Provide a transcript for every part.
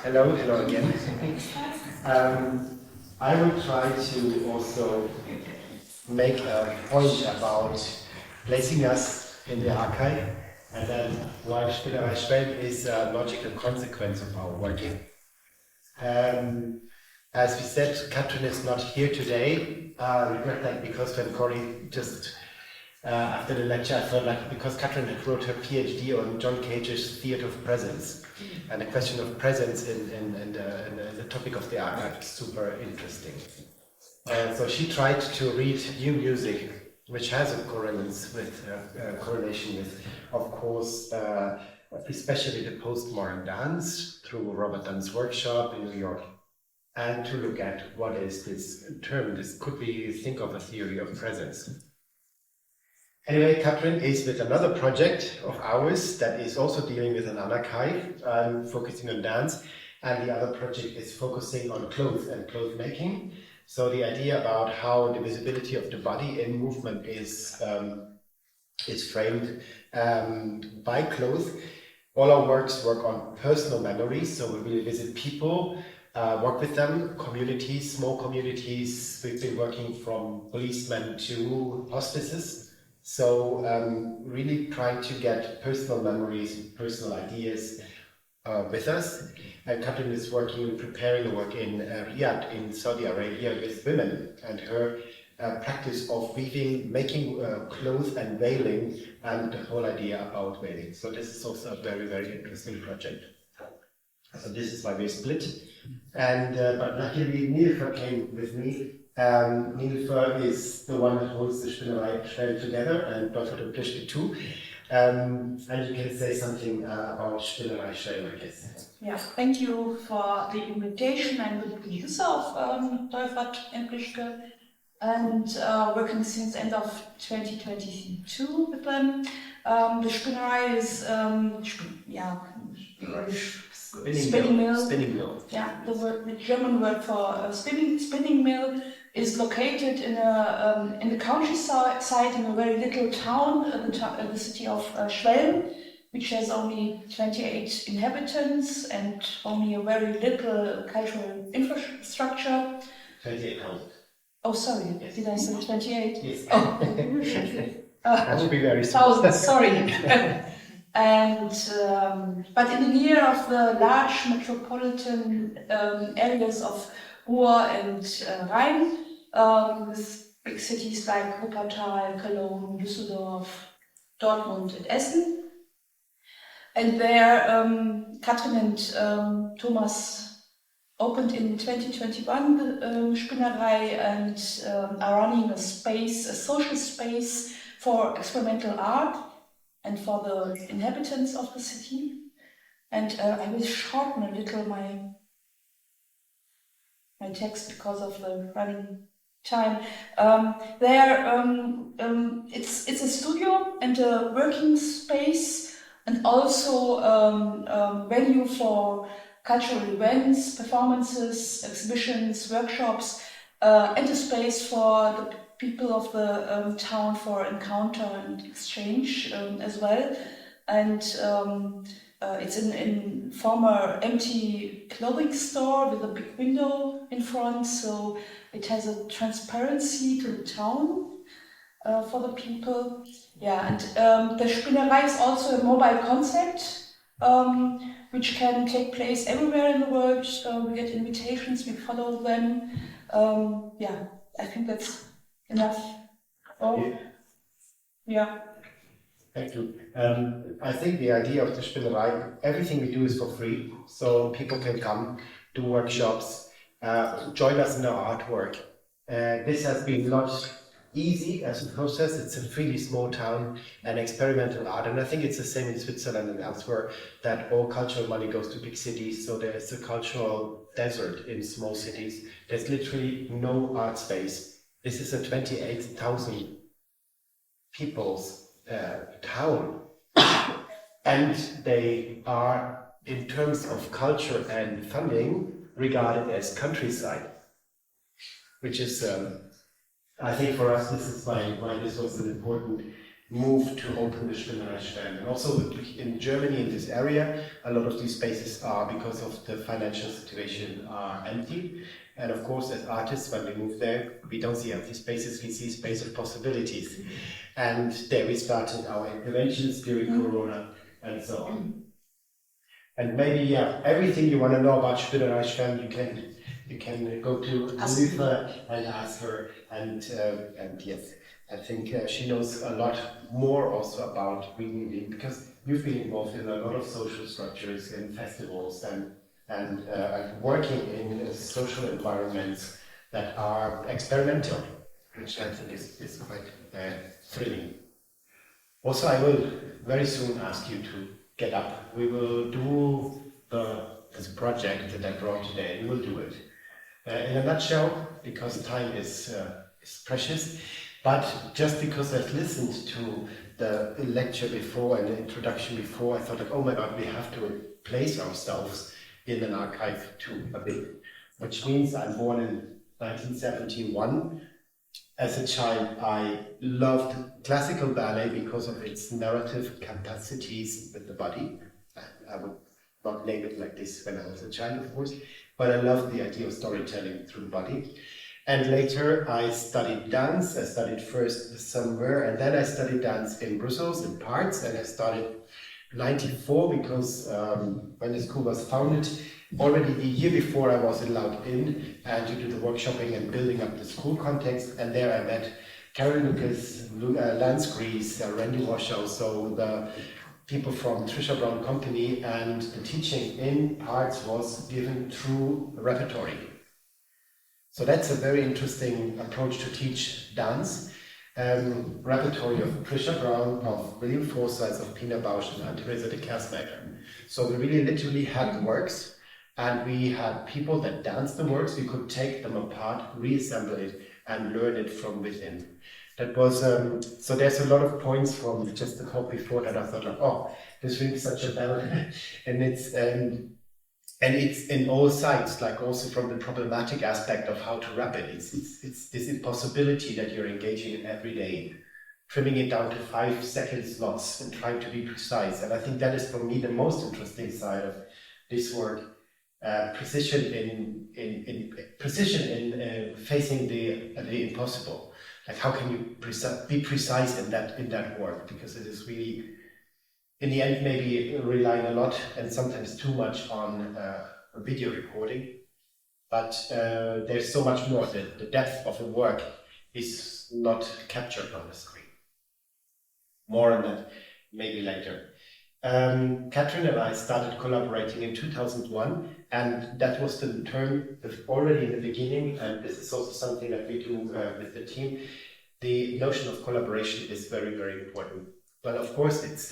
Hello again. I will try to also make a point about placing us in the archive, and then why Spinnerei Schwelm is a logical consequence of our working. As we said, Katrin is not here today. I regret that because when Cory just after the lecture, I felt like because Katrin had wrote her PhD on John Cage's Theatre of Presence, and the question of presence in the topic of the archive is super interesting. And so she tried to read new music, which has a correlation with, of course, especially the postmodern dance through Robert Dunn's workshop in New York, and to look at what is this term. This could be think of a theory of presence. Anyway, Katrin is with another project of ours that is also dealing with an archive, focusing on dance, and the other project is focusing on clothes and clothes making. So the idea about how the visibility of the body in movement is framed by clothes. All our works work on personal memories, so we really visit people, work with them, communities, small communities. We've been working from policemen to hospices. So really trying to get personal memories, personal ideas with us. And Katrin is working, preparing the work in Riyadh in Saudi Arabia with women, and her practice of weaving, making clothes and veiling, and the whole idea about veiling. So this is also a very, very interesting project. So this is why we split. And but luckily Deufert came with me. Deufert is the one that holds the Spinnerei Schwelm together, and Deufert Plischke too. And you can say something about Spinnerei Schwelm, I guess. Yeah, thank you for the invitation. I'm the producer of Deufert Plischke, and working since end of 2022 with them. The Spinnerei is spinning mill. Spinning mill. Yeah, the German word for spinning mill is located in the countryside in a very little town, the city of Schwelm, which has only 28 inhabitants and only a very little cultural infrastructure. 28,000. Oh, sorry, yes. Did I say 28? Yes. Oh. That would be very thousands, sorry. And but in the near of the large metropolitan areas of Ruhr and Rhein, with big cities like Wuppertal, Cologne, Düsseldorf, Dortmund, and Essen. And there, Katrin and Thomas opened in 2021 the Spinnerei, and are running a social space for experimental art and for the inhabitants of the city. And I will shorten a little my text because of the running time. It's a studio and a working space, and also venue for cultural events, performances, exhibitions, workshops, and a space for the people of the town for encounter and exchange as well. And it's in former empty clothing store with a big window in front, so it has a transparency to the town for the people. Yeah, and the Spinnerei is also a mobile concept, which can take place everywhere in the world. We get invitations, we follow them. Yeah, I think that's enough. Oh, yeah. Thank you. I think the idea of the Spinnerei, everything we do is for free, so people can come, do workshops, join us in our artwork. This has been not easy as a process. It's a really small town and experimental art, and I think it's the same in Switzerland and elsewhere, that all cultural money goes to big cities, so there's a cultural desert in small cities. There's literally no art space. This is a 28,000 people's town, and they are, in terms of culture and funding, regarded as countryside, which is, I think for us, this is why this was an important move to open the Spinnerei. And also in Germany, in this area, a lot of these spaces are, because of the financial situation, are empty. And of course, as artists, when we move there, we don't see empty spaces, we see space of possibilities. And there we started our interventions during Corona and so on. And maybe, yeah, everything you want to know about Spinnerei, you can go to Deufert and ask her. And yes, I think she knows a lot more also about reading, because you've been involved in a lot of social structures in festivals and working in social environments that are experimental, which I think is quite thrilling. Also, I will very soon ask you to get up. We will do this project that I brought today, and we'll do it. In a nutshell, because time is precious, but just because I've listened to the lecture before and the introduction before, I thought like, oh my God, we have to place ourselves in an archive too, a bit. Which means I'm born in 1971. As a child, I loved classical ballet because of its narrative capacities with the body. I would not name it like this when I was a child, of course, but I loved the idea of storytelling through the body. And later I studied dance. I studied first somewhere, and then I studied dance in Brussels, in parts, and I started 94 because when the school was founded, already the year before I was allowed in to do the workshopping and building up the school context, and there I met Carol Lucas, Lance Grease, Randy Washoe, so the people from Trisha Brown Company, and the teaching in parts was given through repertory. So that's a very interesting approach to teach dance. Repertory of Trisha Brown, of William Forsythe, of Pina Bausch, and Teresa de Kersmaker. So we really literally had the works, and we had people that danced the works. We could take them apart, reassemble it, and learn it from within. That was, so there's a lot of points from just the talk before that I thought, like, oh, this rings such a bell. And it's in all sides, like also from the problematic aspect of how to wrap it. It's this impossibility that you're engaging in every day, trimming it down to 5-second slots and trying to be precise. And I think that is for me the most interesting side of this work. Precision in facing the impossible. Like how can you be precise in that work? Because it is really, in the end, maybe relying a lot and sometimes too much on a video recording. But there's so much more. The depth of the work is not captured on the screen. More on that maybe later. Katrin and I started collaborating in 2001, and that was the term already in the beginning, and this is also something that we do with the team. The notion of collaboration is very, very important. But of course, it's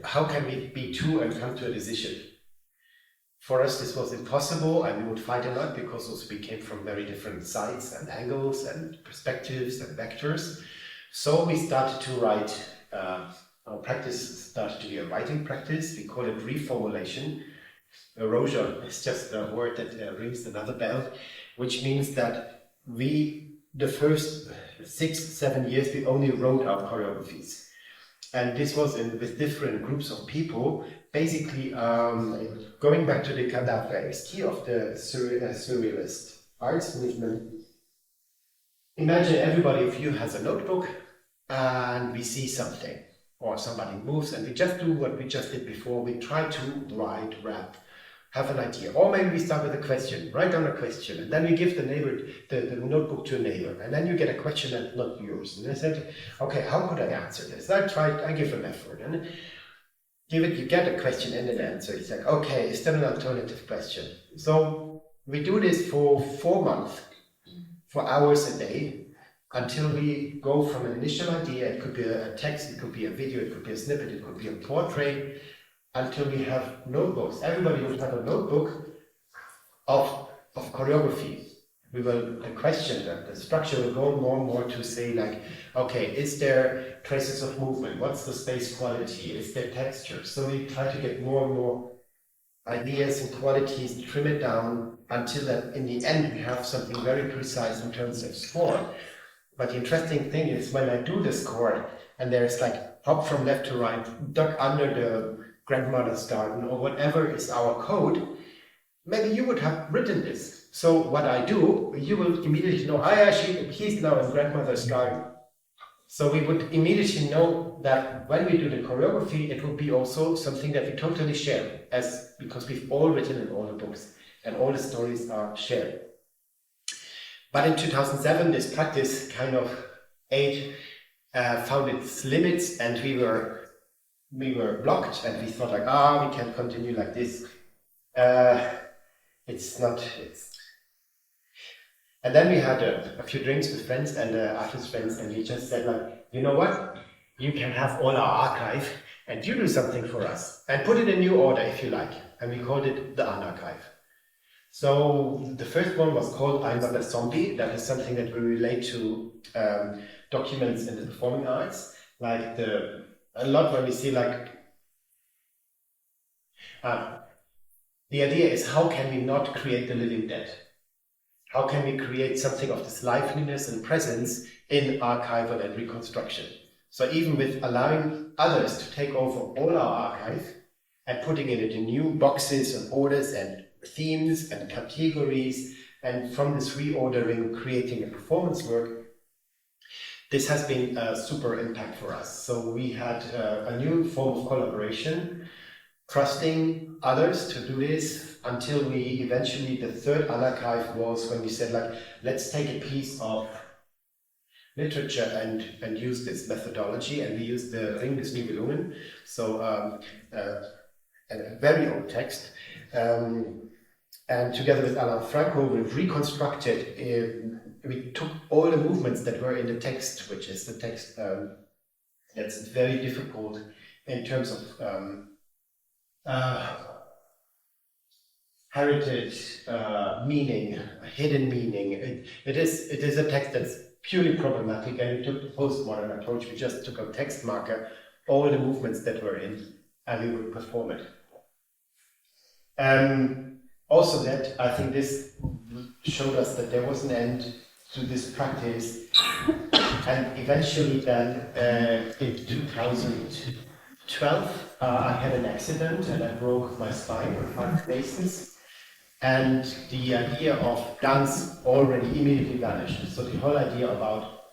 how can we be two and come to a decision? For us, this was impossible, and we would fight a lot because also we came from very different sides and angles and perspectives and vectors. So we started to write. Our practice started to be a writing practice. We call it reformulation. Erosion is just a word that rings another bell, which means that the first 6-7 years, we only wrote our choreographies. And this was with different groups of people, basically going back to the cadavres key of the surrealist arts movement. Imagine everybody of you has a notebook and we see something. Or somebody moves, and we just do what we just did before. We try to write, rap, have an idea. Or maybe we start with a question, write down a question, and then we give the notebook to a neighbor, and then you get a question that's not yours. And I said, okay, how could I answer this? I give an effort, and you get a question and an answer. It's like, okay, is there an alternative question? So we do this for 4 months, for hours a day, until we go from an initial idea. It could be a text, it could be a video, it could be a snippet, it could be a portrait, until we have notebooks. Everybody will have a notebook of choreography. The question, the structure will go more and more to say like, okay, is there traces of movement? What's the space quality? Is there texture? So we try to get more and more ideas and qualities, trim it down until that in the end we have something very precise in terms of score. But the interesting thing is when I do the score, and there's like hop from left to right, duck under the grandmother's garden, or whatever is our code, maybe you would have written this. So what I do, you will immediately know, he's now in grandmother's garden. So we would immediately know that when we do the choreography, it will be also something that we totally share, because we've all written in all the books and all the stories are shared. But in 2007, this practice kind of found its limits, and we were blocked, and we thought like, we can't continue like this. And then we had a few drinks with friends and artist friends, and we just said like, you know what? You can have all our archive, and you do something for us, and put it in new order if you like. And we called it the Anarchive. So the first one was called I'm Not a Zombie. That is something that we relate to documents in the performing arts, like a lot when we see like the idea is, how can we not create the living dead? How can we create something of this liveliness and presence in archival and reconstruction? So even with allowing others to take over all our archive and putting it into new boxes and orders and themes and categories, and from this reordering creating a performance work, this has been a super impact for us. So we had a new form of collaboration, trusting others to do this, until we eventually, the third Anarchive was when we said like, let's take a piece of literature and use this methodology, and we used the Ring des Nibelungen, so a very old text, and together with Alain Franco we've reconstructed, we took all the movements that were in the text, which is the text that's very difficult in terms of heritage, meaning, hidden meaning. It is a text that's purely problematic, and we took the postmodern approach. We just took a text marker, all the movements that were in, and we would perform it. Also that, I think this showed us that there was an end to this practice, and eventually then in 2012 I had an accident and I broke my spine in 5 places, and the idea of dance already immediately vanished. So the whole idea about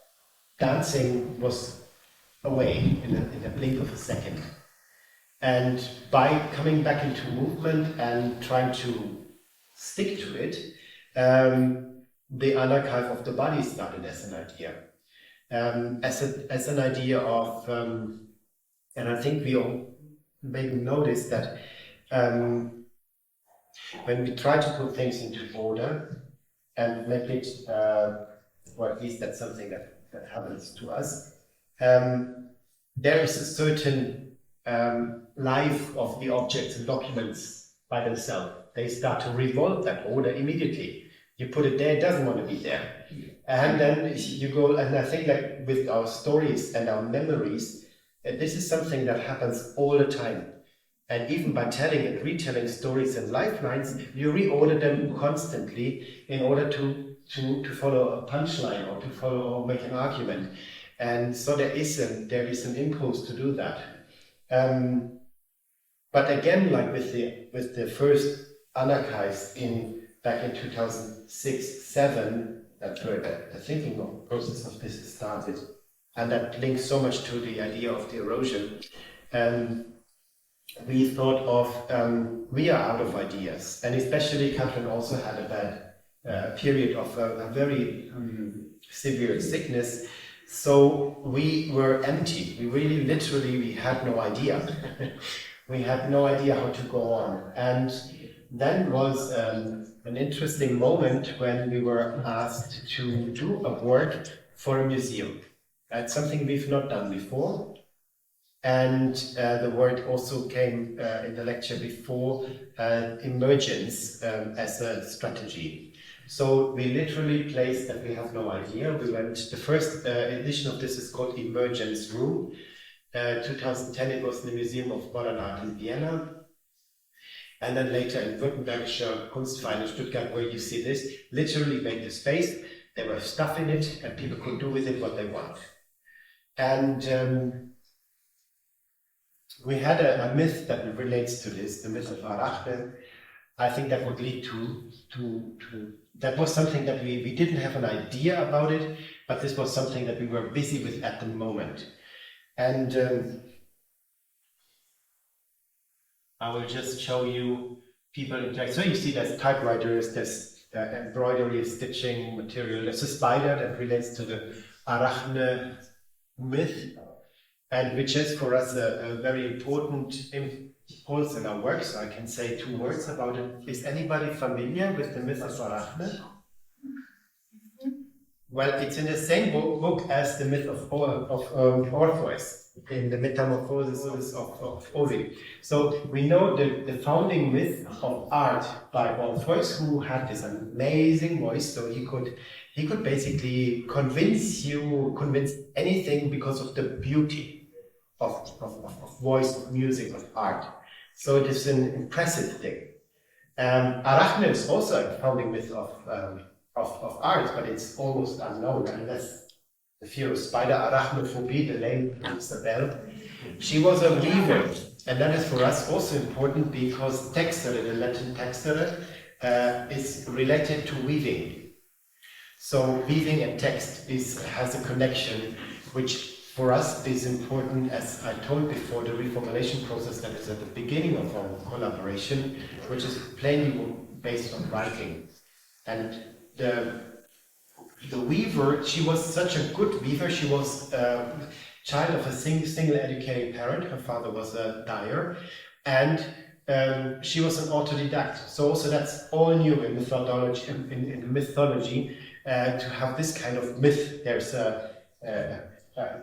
dancing was away in a blink of a second. And by coming back into movement and trying to stick to it, the Anarchive of the body started as an idea. As an idea of, and I think we all maybe noticed that when we try to put things into order and make it, or at least that's something that happens to us, there is a certain life of the objects and documents by themselves. They start to revolve that order immediately. You put it there, it doesn't want to be there. And then you go, and I think like with our stories and our memories, this is something that happens all the time. And even by telling and retelling stories and lifelines, you reorder them constantly in order to follow a punchline or to follow or make an argument. And so there is an impulse to do that. But again, like with the first Anarchives back in 2006-07, that's where the thinking process of this started, and that links so much to the idea of the erosion. We thought of we are out of ideas, and especially Katrin also had a bad period of a very severe sickness. So we were empty. We really, literally, we had no idea. We had no idea how to go on. And then was an interesting moment when we were asked to do a work for a museum. That's something we've not done before. And the word also came in the lecture before, emergence as a strategy. So we literally placed that we have no idea. We went, the first edition of this is called Emergence Room. 2010 it was in the Museum of Modern Art in Vienna. And then later in Württembergischer Kunstverein in Stuttgart, where you see this, literally made the space. There was stuff in it, and people could do with it what they want. And we had a myth that relates to this, the myth of Arachne. I think that would lead to that was something that we didn't have an idea about it, but this was something that we were busy with at the moment. And I will just show you people interact. So you see there's typewriters, there's embroidery, stitching material, there's a spider that relates to the Arachne myth, and which is for us a very important impulse in our work. So I can say 2 words about it. Is anybody familiar with the myth of Arachne? Well, it's in the same book as the myth of Orpheus, in the Metamorphosis of Ovid. So we know the founding myth of art by Orpheus, who had this amazing voice. So he could basically convince anything because of the beauty of voice, of music, of art. So it is an impressive thing. Arachne is also a founding myth of art, but it's almost unknown unless the fear of spider, arachnophobie, the name rings a bell. She was a weaver, and that is for us also important because textere, the Latin textere, is related to weaving. So weaving and text has a connection, which for us is important, as I told before, the reformulation process that is at the beginning of our collaboration, which is plainly based on writing. And the weaver, she was such a good weaver. She was a child of a single educated parent. Her father was a dyer, and she was an autodidact. So also that's all new in mythology. In mythology, to have this kind of myth, there's a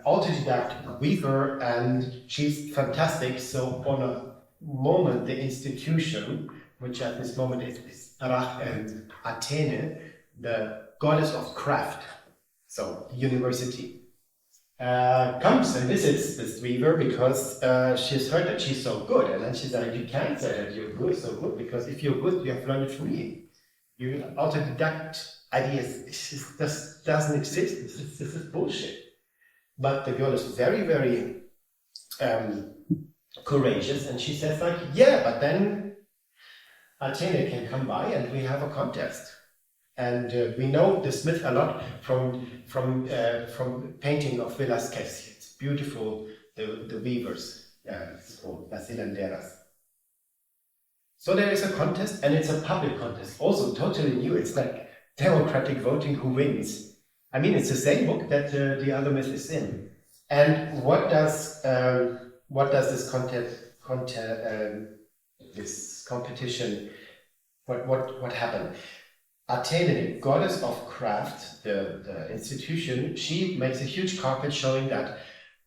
autodidact weaver, and she's fantastic. So on a moment, the institution, which at this moment is Athene, the goddess of craft, so university, comes and visits this weaver because she's heard that she's so good, and then she's like, you can't say that you're good, so good, because if you're good, you have learned it from me. You autodidact ideas, this doesn't exist. This is bullshit. But the girl is very, very courageous, and she says like, yeah, but then Athene can come by and we have a contest. And we know this myth a lot from painting of Velázquez. It's beautiful, the weavers, it's called Las Hilanderas. So there is a contest, and it's a public contest, also totally new. It's like democratic voting who wins. I mean, it's the same book that the other myth is in. And what does this this competition? What happened? Athene, goddess of craft, the institution, she makes a huge carpet showing that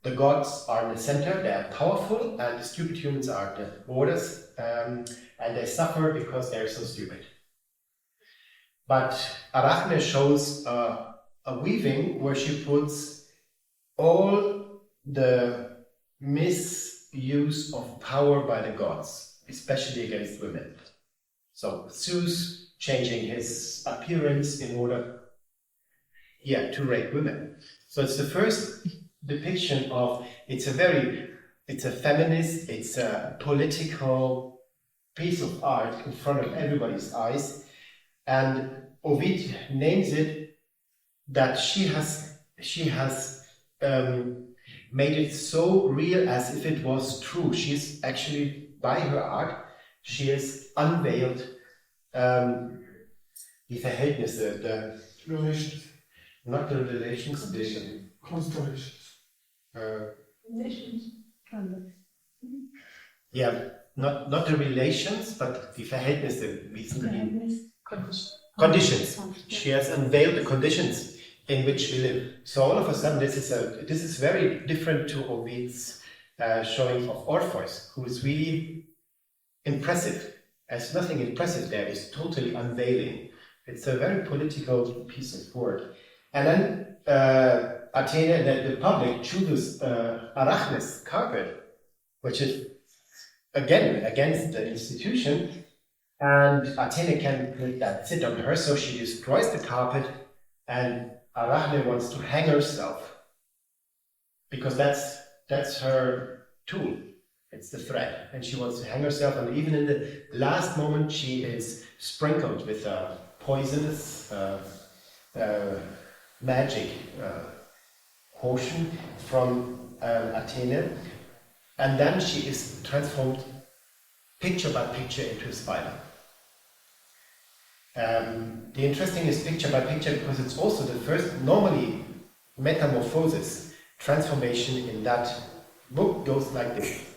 the gods are in the center, they are powerful, and the stupid humans are the borders, and they suffer because they're so stupid. But Arachne shows a weaving where she puts all the misuse of power by the gods, especially against women. So Zeus changing his appearance in order, to rape women. So it's the first depiction of, it's a feminist, it's a political piece of art in front of everybody's eyes. And Ovid names it that she has made it so real as if it was true. She's actually, by her art, she has unveiled die Verhältnisse, Relations. not the relations, the Constellations. not the relations, but die Verhältnisse, wie sind die? Conditions. She has unveiled the conditions in which we live. So all of a sudden, this is very different to Ovid's showing of Orpheus, who is really impressive. There's nothing impressive there. It's totally unveiling. It's a very political piece of work. And then Athene, the public, chooses Arachne's carpet, which is again against the institution. And Athene can sit on her, so she destroys the carpet, and Arachne wants to hang herself because that's her tool. It's the thread, and she wants to hang herself. And even in the last moment, she is sprinkled with a poisonous magic potion from Athene, and then she is transformed picture by picture into a spider. The interesting is picture by picture because it's also the first, normally, metamorphosis, transformation in that book goes like this.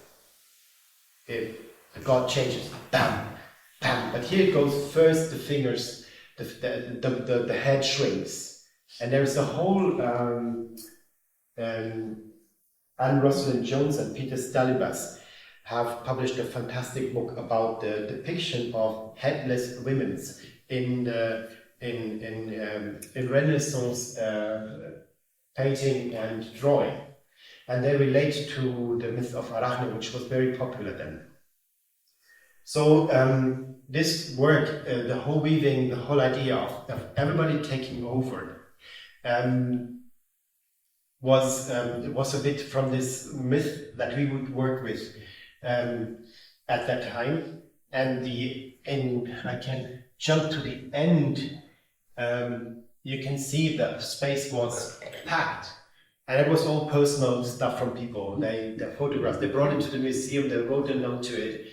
The god changes, bam, bam. But here it goes first, the fingers, the head shrinks. And there's a whole, Anne Rosalind Jones and Peter Stalibas have published a fantastic book about the depiction of headless women in Renaissance painting and drawing. And they relate to the myth of Arachne, which was very popular then. So this work, the whole weaving, the whole idea of everybody taking over, was a bit from this myth that we would work with at that time. And I can jump to the end. You can see that the space was packed. And it was all personal stuff from people. Their photographs, they brought it to the museum, they wrote a note to it,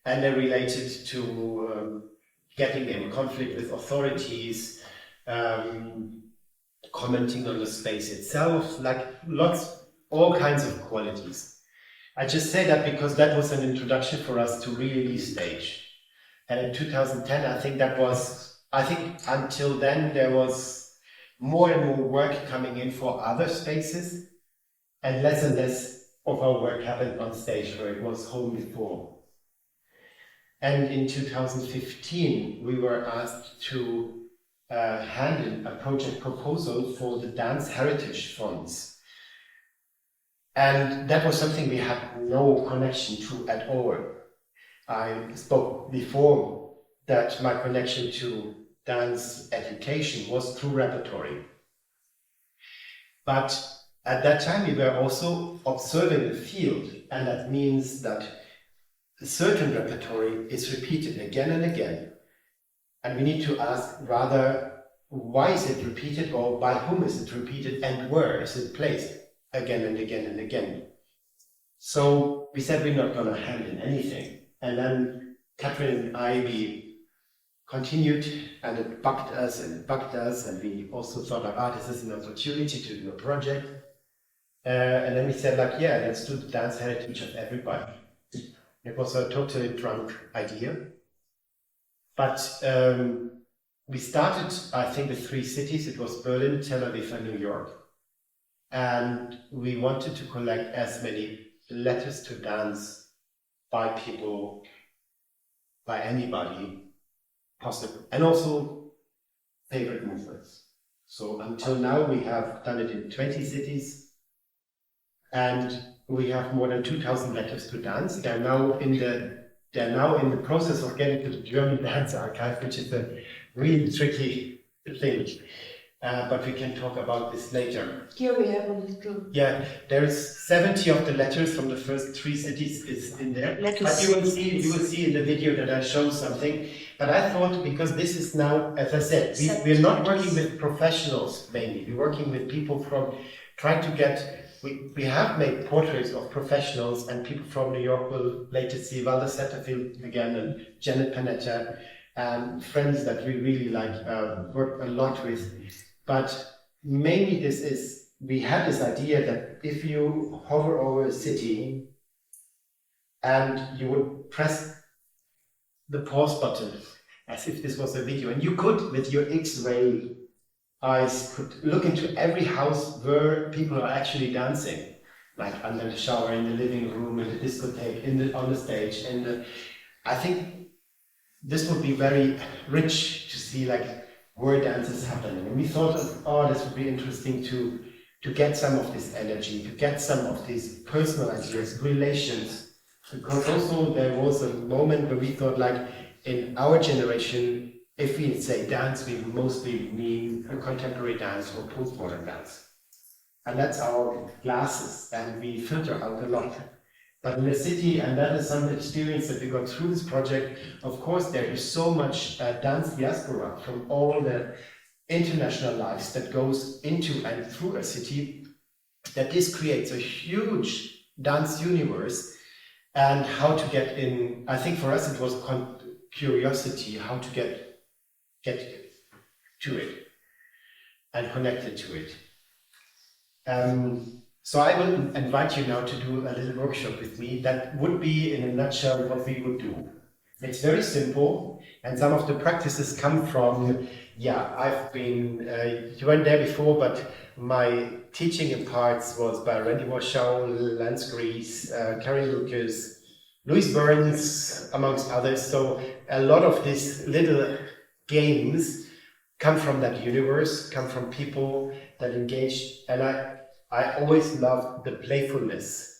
and they related to getting in conflict with authorities, commenting on the space itself, like all kinds of qualities. I just say that because that was an introduction for us to really stage. And in 2010, I think until then there was more and more work coming in for other spaces, and less of our work happened on stage where it was home before. And in 2015, we were asked to hand in a project proposal for the Dance Heritage Funds. And that was something we had no connection to at all. I spoke before that my connection to dance education was through repertory. But at that time we were also observing the field, and that means that a certain repertory is repeated again and again. And we need to ask rather, why is it repeated, or by whom is it repeated, and where is it placed again and again and again? So we said we're not going to hand in anything. And then Catherine and I, we continued, and it bugged us, and we also thought this is an opportunity to do a project. And then we said yeah, let's do the dance heritage of everybody. It was a totally drunk idea. But we started, I think, with 3 cities. It was Berlin, Tel Aviv, and New York. And we wanted to collect as many letters to dance by people, by anybody possible, and also favorite movements. So until now we have done it in 20 cities, and we have more than 2,000 letters to dance. They're now in the process of getting to the German Dance Archive, which is a really tricky thing. But we can talk about this later. Here we have a little. Yeah, there's 70 of the letters from the first 3 cities is in there. But you will see in the video that I show something. But I thought, because this is now, as I said, we're not working with professionals mainly. We're working with people from trying to get. We have made portraits of professionals, and people from New York will later see Walter Satterfield again, and Janet Panetta, and friends that we really work a lot with. But mainly we had this idea that if you hover over a city and you would press the pause button as if this was a video, and you could, with your X-ray eyes, could look into every house where people are actually dancing, like under the shower, in the living room, in the discotheque, on the stage. And I think this would be very rich to see where dance is happening. And we thought, this would be interesting to get some of this energy, to get some of these personal ideas, relations. Because also there was a moment where we thought, in our generation, if we say dance, we mostly mean a contemporary dance or postmodern dance. and that's our glasses, and we filter out a lot. But in the city, and that is some experience that we got through this project, of course, there is so much dance diaspora from all the international lives that goes into and through a city, that this creates a huge dance universe. And how to get in, I think for us it was curiosity, how to get to it and connected to it. So I will invite you now to do a little workshop with me that would be, in a nutshell, what we would do. It's very simple, and some of the practices come from, I've been, you weren't there before, but my teaching in parts was by Randy Warshau, Lance Grease, Karen Lucas, Louis Burns, amongst others. So a lot of these little games come from that universe, come from people that engage, and I always loved the playfulness.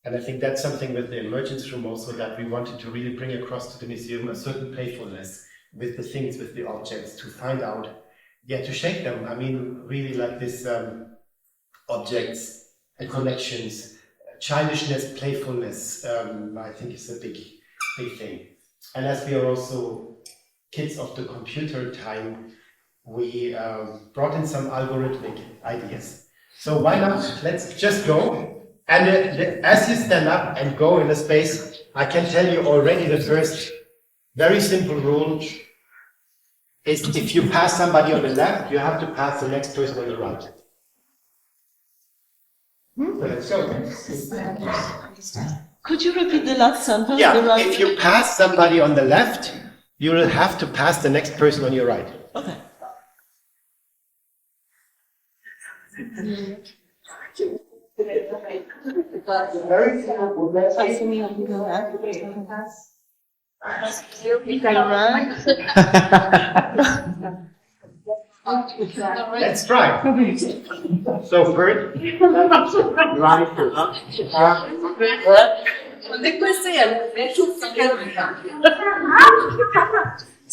And I think that's something with the emergence room also that we wanted to really bring across to the museum, a certain playfulness with the things, with the objects, to find out, to shake them. I mean, really like this objects and collections, childishness, playfulness, I think is a big thing. And as we are also kids of the computer time, we brought in some algorithmic ideas. So why not? Let's just go. And as you stand up and go in the space, I can tell you already the first very simple rule is if you pass somebody on the left, you have to pass the next person on the right. Let's go. Could you repeat the last sentence? Yeah, The right- if you pass somebody on the left, you will have to pass the next person on your right. Okay. Very simple. Passing me on the left. Let's try. So first, right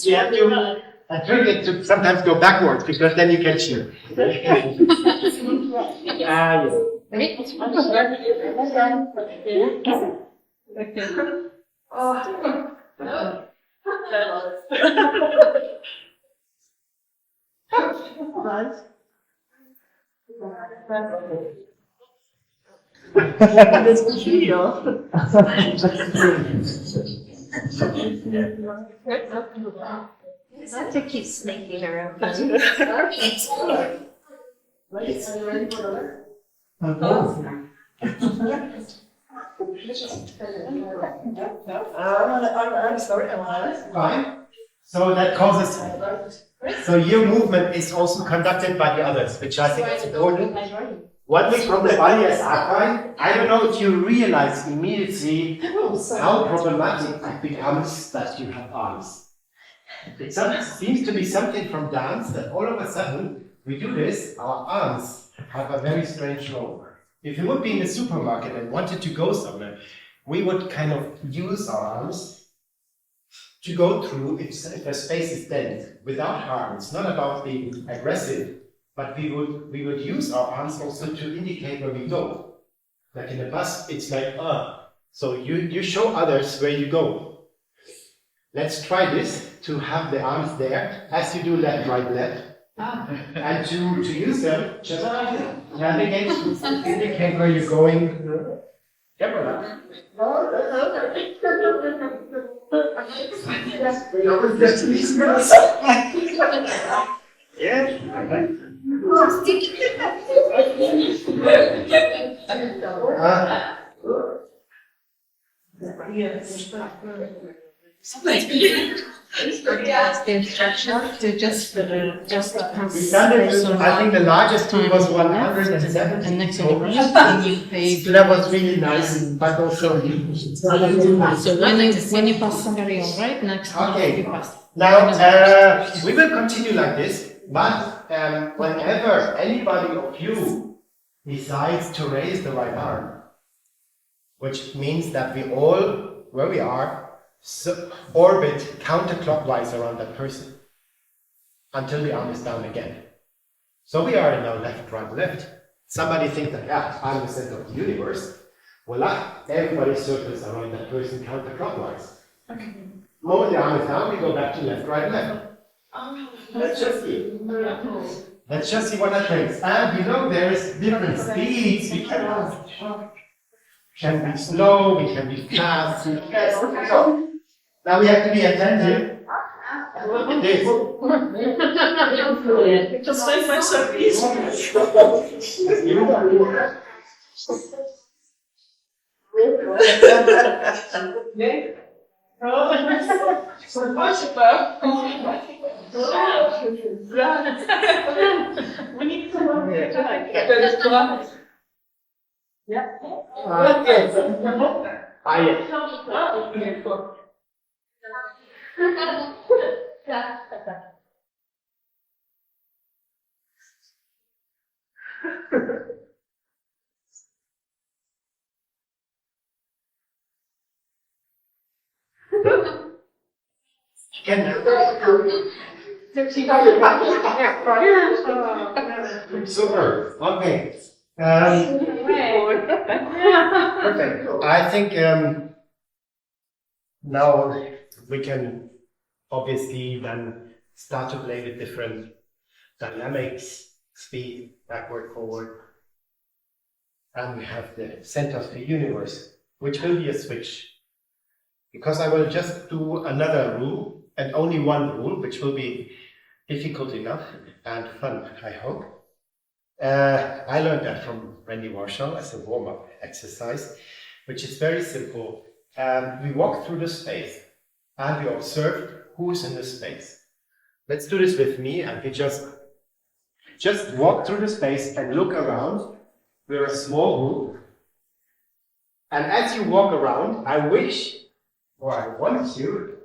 you have to trick it to sometimes go backwards because then you can cheer. You have to keep sneaking around. I'm sorry, Fine. So that causes. So your movement is also conducted by the others, which I think is important. One thing from the body as archive, I don't know if you realize immediately how problematic it becomes that you have arms. It seems to be something from dance that all of a sudden we do this, our arms have a very strange role. If you would be in the supermarket and wanted to go somewhere, we would kind of use our arms to go through if the space is dense without harm. It's not about being aggressive, but we would use our arms also to indicate where we go. Like in a bus, it's like, so you show others where you go. Let's try this, to have the arms there, as you do left, right, left. And to use them, just navigate, indicate where you're going. Camera. Yes. The instruction to just We've done it, I think the largest tool was 170. And next on the right, you pay. So that was really nice, but also. So when you pass somebody on right, next Okay. you pass. Now, we will continue like this, but whenever anybody of you decides to raise the right arm, which means that we all, where we are, orbit counterclockwise around that person until the arm is down again. So we are in our left, right, left. somebody thinks that, yeah, I'm the center of the universe, voila, everybody circles around that person counterclockwise. Okay. The moment the arm is down, we go back to left, right, left. Let's just see. Let's just see what that brings. And you know, there's different speeds. We can be slow, we can be fast. So, now we have to be attentive. Look at this. Just make myself easy. We need to Super. Okay. Perfect. I think now we can obviously then start to play with different dynamics, speed, backward, forward. And we have the center of the universe, which will be a switch. Because I will just do another rule, and only one rule, which will be difficult enough and fun, I hope. I learned that from Randy Marshall as a warm-up exercise, which is very simple. We walk through the space and we observe who's in the space. Let's do this with me, and we just walk through the space and look around. We're a small group. And as you walk around, I wish, or I want you,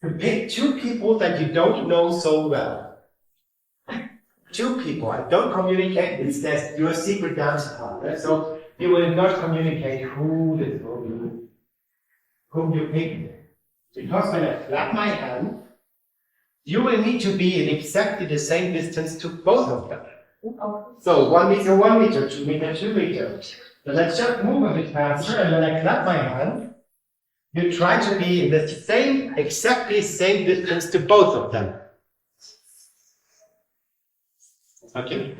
to pick two people that you don't know so well. Two people. I don't communicate. It's that your secret dance partner. So you will not communicate who this will be, whom you pick. Because when I clap my hand, you will need to be in exactly the same distance to both of them. So 1 meter, 1 meter, 2 meter, 2 meter. So let's just move a bit faster, and when I clap my hand, you try to be in the same, exactly same distance to both of them. Okay.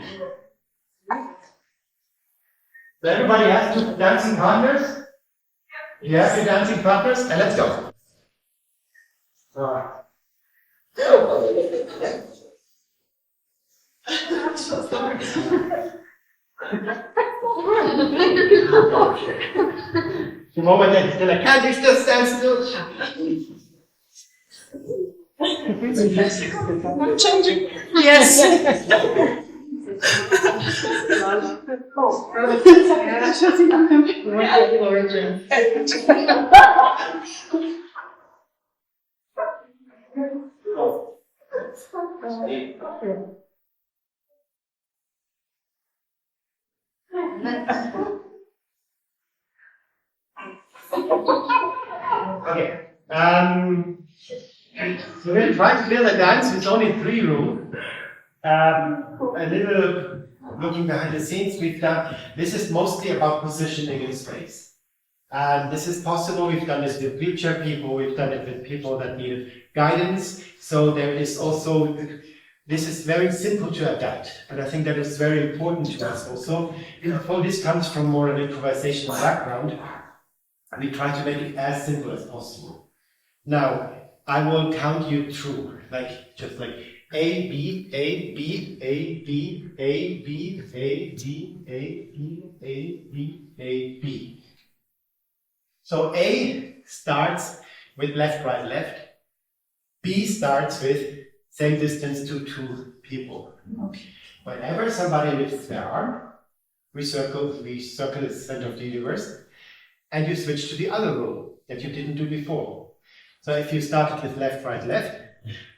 So everybody has two dancing partners? You have your dancing partners? And let's go. The moment that still like, can't you just stand still? I'm changing. Yes. Okay. So we'll try to build a dance with only 3 rules. A little looking behind the scenes, we've done, this is mostly about positioning in space. And this is possible, we've done this with wheelchair people, we've done it with people that need guidance. So there is also, this is very simple to adapt, but I think that is very important to us also. Although this comes from more an improvisational background, and we try to make it as simple as possible. Now, I will count you through, just like A, B, A, B, A, B, A, B, A, B, A, B, A, B, A, B. So A starts with left, right, left. B starts with same distance to 2 people. Okay. Whenever somebody lifts their arm, we circle the center of the universe, and you switch to the other rule that you didn't do before. So if you started with left, right, left,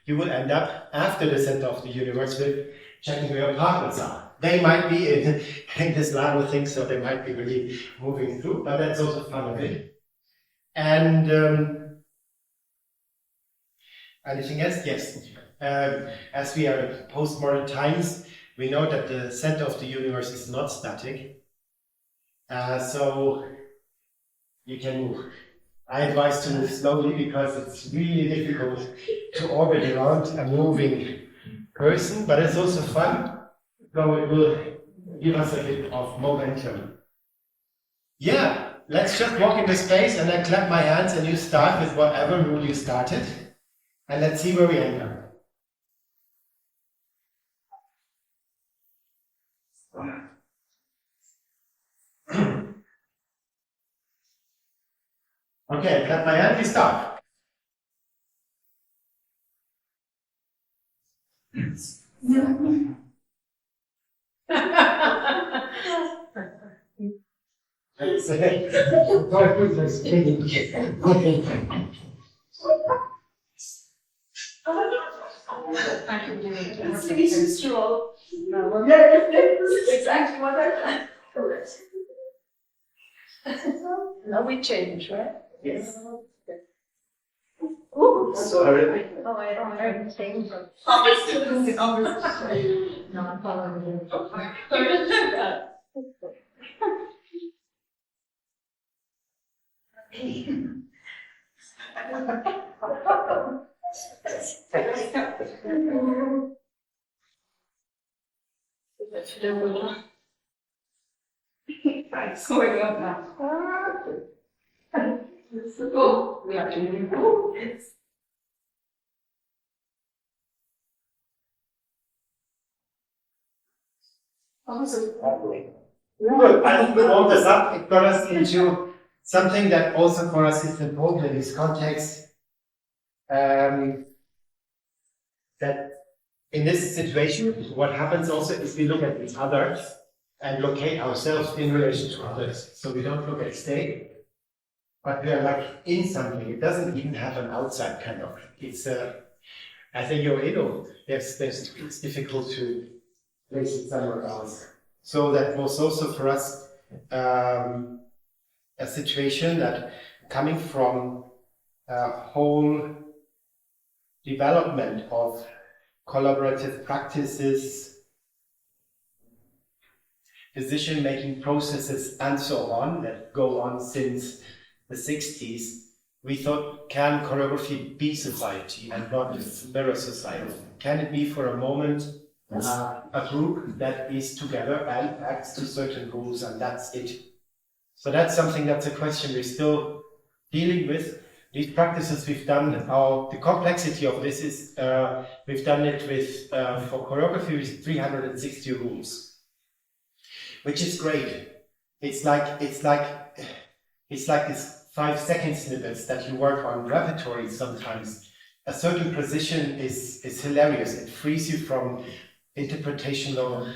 you will end up after the center of the universe with checking where your partners are. They might be in this Lano thing, so they might be really moving through, but that's also fun of it. And anything else? Yes. As we are in postmodern times, we know that the center of the universe is not static. So you can move. I advise to move slowly because it's really difficult to orbit around a moving person, but it's also fun. So it will give us a bit of momentum. Yeah, let's just walk into space and then clap my hands and you start with whatever rule you started. And let's see where we end up. Okay, clap my hand, we start. It's true. Exactly what I thought. Now we change, right? Yes. Ooh, Sorry. Oh, I don't know the same. No, I'm following you. It's going up now. Oh, we have to move. Good. I think we warmed this up. It got us into something that also for us is important in this context. That in this situation, what happens also is we look at each other and locate ourselves in relation to others. So we don't look at state, but we are like in something. It doesn't even have an outside kind of. It's I think you're in. It's difficult to place it somewhere else. So that was also for us a situation that coming from a whole development of collaborative practices, decision-making processes, and so on that go on since the 60s, we thought, can choreography be society and not mirror society? Can it be for a moment a group that is together and acts to certain rules, and that's it? So that's something, that's a question we're still dealing with. These practices we've done, the complexity of this is we've done it with for choreography with 360 rules, which is great. It's like this 5-second snippets that you work on repertory sometimes. A certain precision is hilarious. It frees you from interpretational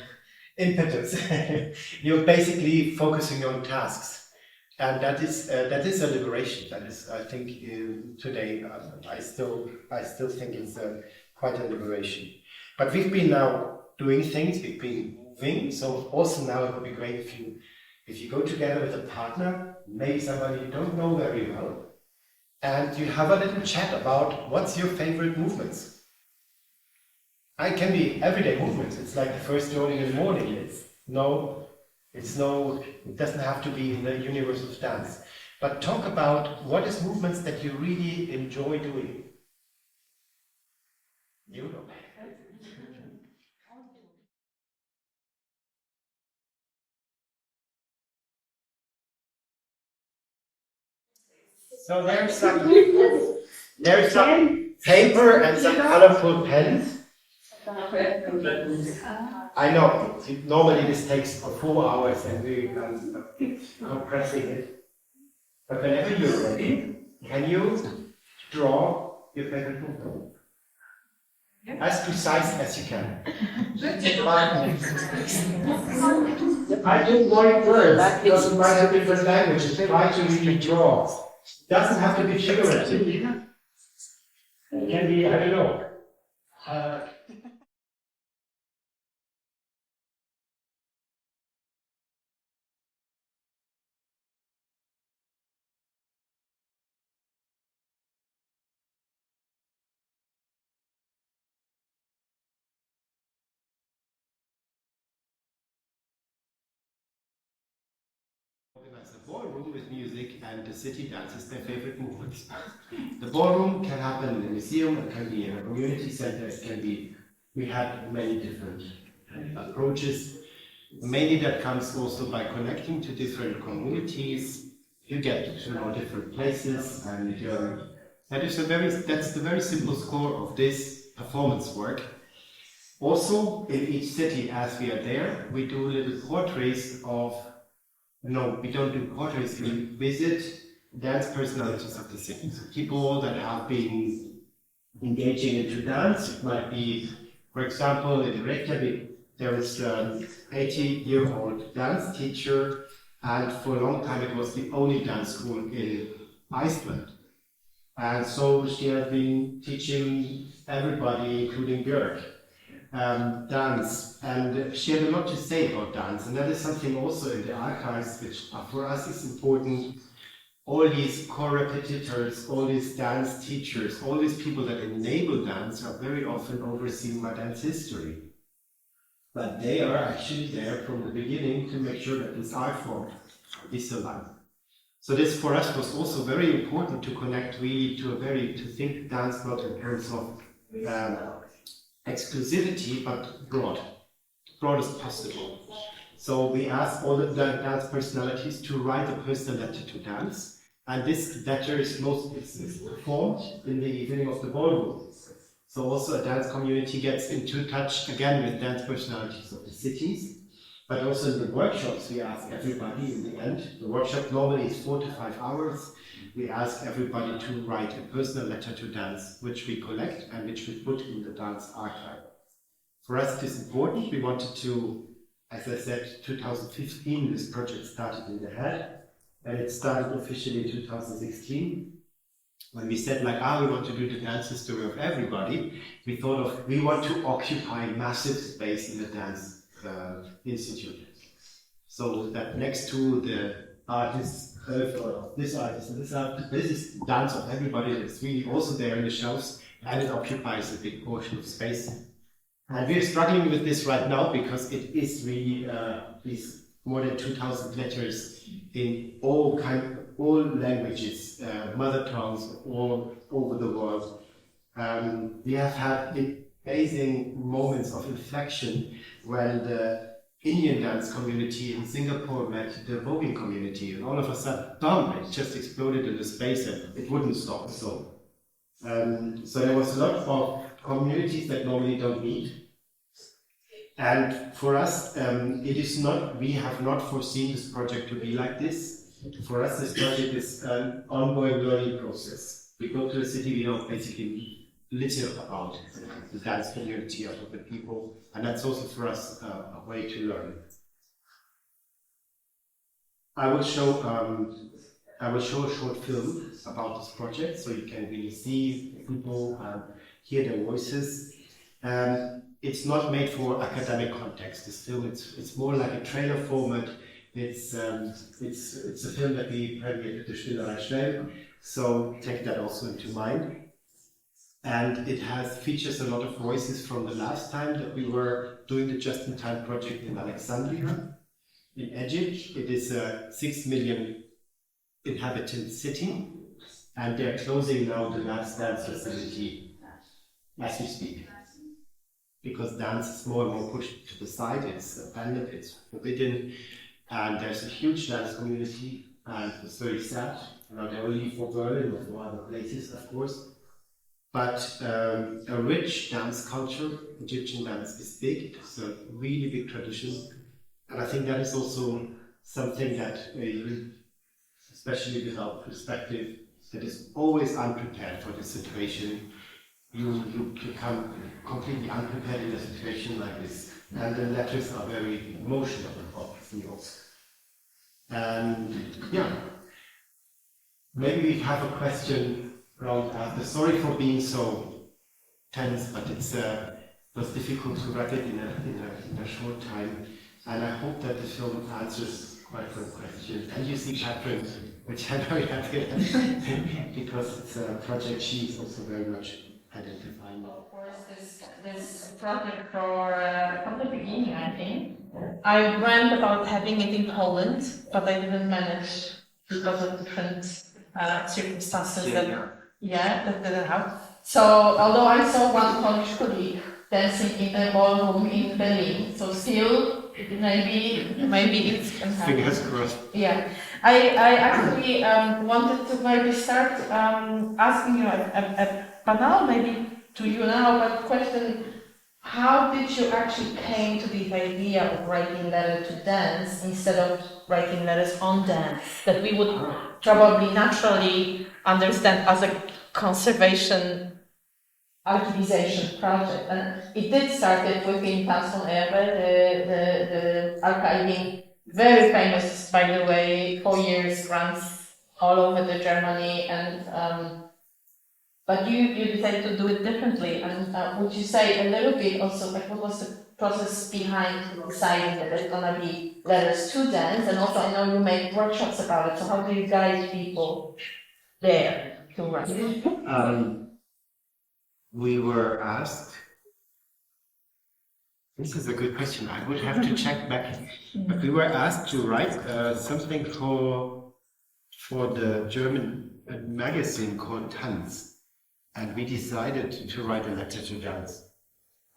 impetus. You're basically focusing on tasks. And that is a liberation. That is, I think, today I still think it's quite a liberation. But we've been now doing things. We've been moving. So also now it would be great if you go together with a partner, maybe somebody you don't know very well, and you have a little chat about what's your favorite movements. It can be everyday movements. It's like the first joining in the morning. It doesn't have to be in the universe of dance. But talk about what is movements that you really enjoy doing. You know. So there's some paper and some colorful pens. I know, normally this takes 4 hours and we're compressing it. But whenever you're ready, can you draw your favorite movement? As precise as you can. I didn't want words because it might have different languages. Try to really draw. It doesn't have to be figurative. It can be, I don't know. ballroom with music and the city dance is their favorite movements. The ballroom can happen in a museum, it can be in a community center, it can be, we had many different approaches. Mainly that comes also by connecting to different communities. You get to know different places, and that's the very simple score of this performance work. Also, in each city, as we are there, we do little portraits of, no, we don't do portraits, we visit dance personalities of the city. So people that have been engaging into dance. It might be, for example, in Reykjavik, there is an 80-year-old dance teacher, and for a long time it was the only dance school in Iceland. And so she has been teaching everybody, including Björk, dance, and she had a lot to say about dance, and that is something also in the archives which for us is important. All these co-repetitors, all these dance teachers, all these people that enable dance are very often overseen by dance history. But they are actually there from the beginning to make sure that this art form is alive. So this for us was also very important to connect really to think dance not in terms of exclusivity, but broad as possible. So we asked all the dance personalities to write a personal letter to dance, and this letter is performed in the evening of the ballroom. So also a dance community gets into touch again with dance personalities of the cities, but also in the workshops we ask everybody in the end. The workshop normally is 4 to 5 hours. We ask everybody to write a personal letter to dance, which we collect and which we put in the dance archive. For us it is important. We wanted to, as I said, 2015 this project started in the head, and it started officially in 2016. When we said like, we want to do the dance history of everybody, we thought of, we want to occupy massive space in the dance institute. So that next to the artists, or this artist and this artist, this is dance of everybody that's really also there in the shelves, and it occupies a big portion of space. And we're struggling with this right now because it is really these more than 2,000 letters in all languages, mother tongues all over the world. We have had amazing moments of inflection when the Indian dance community in Singapore met the voguing community, and all of a sudden, boom, it just exploded into space and it wouldn't stop. So there was a lot of communities that normally don't meet. And for us, it is not, we have not foreseen this project to be like this. For us, this project is an ongoing learning process. We go to a city, we know basically little about the dance community of the people, and that's also for us a way to learn. I will show a short film about this project, so you can really see people, hear their voices. It's not made for academic context. This film, it's more like a trailer format. It's a film that we premiered at the Spielerei Schnell, so take that also into mind. And it features a lot of voices from the last time that we were doing the Just-in-Time project in Alexandria, in Egypt. It is a 6 million inhabitant city, and they're closing now the last dance facility as we speak. Because dance is more and more pushed to the side, it's abandoned, it's forbidden, and there's a huge dance community, and it's very sad, not only for Berlin, but for other places, of course. But a rich dance culture, Egyptian dance is big, it's a really big tradition, and I think that is also something that, especially with our perspective, that is always unprepared for the situation. You become completely unprepared in a situation like this, and the letters are very emotional, obviously also. And yeah, maybe we have a question around after. Sorry for being so tense, but it was difficult to wrap it in a short time, and I hope that the film answers quite a question. And you see Catherine, which I'm very happy at, because it's a project she's also very much identifying. Of course, this project from the beginning, I think. I dreamt about having it in Poland, but I didn't manage because of different circumstances that didn't happen. So, although I saw one Polish colleague dancing in a ballroom in Berlin, so still, maybe it can happen. Fingers crossed. Yeah, I actually wanted to maybe start asking you a banal, maybe to you now, but question: how did you actually came to this idea of writing letters to dance instead of writing letters on dance that we would probably naturally understand as a conservation archivization project? And it did start it within Danse Contemporaine, the archiving, very famous, by the way, 4 years grants all over the Germany, and but you decided to do it differently. And would you say a little bit also, like, what was the process behind deciding that there's gonna be letters to dance? And also, I know you make workshops about it. So how do you guide people there to write? We were asked. This is a good question. I would have to check back. But we were asked to write something for the German magazine called Tanz, and we decided to write a letter to Dance.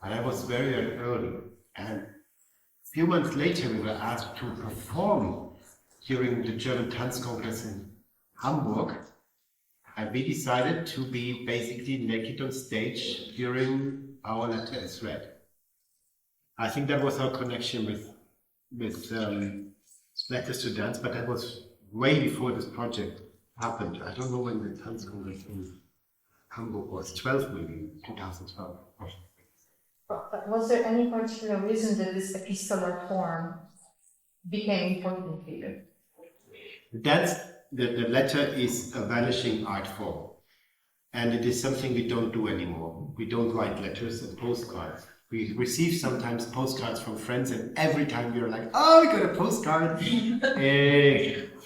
And that was very, very early. And a few months later, we were asked to perform during the German Tanz Congress in Hamburg. And we decided to be basically naked on stage during our letter is read. I think that was our connection with Letters to Dance, but that was way before this project happened. I don't know when the Tanz Congress in Hamburg was, 12 maybe, 2012. But was there any particular reason that this epistolar form became important for you? The letter is a vanishing art form, and it is something we don't do anymore. We don't write letters and postcards. We receive sometimes postcards from friends, and every time we're like, oh, we got a postcard.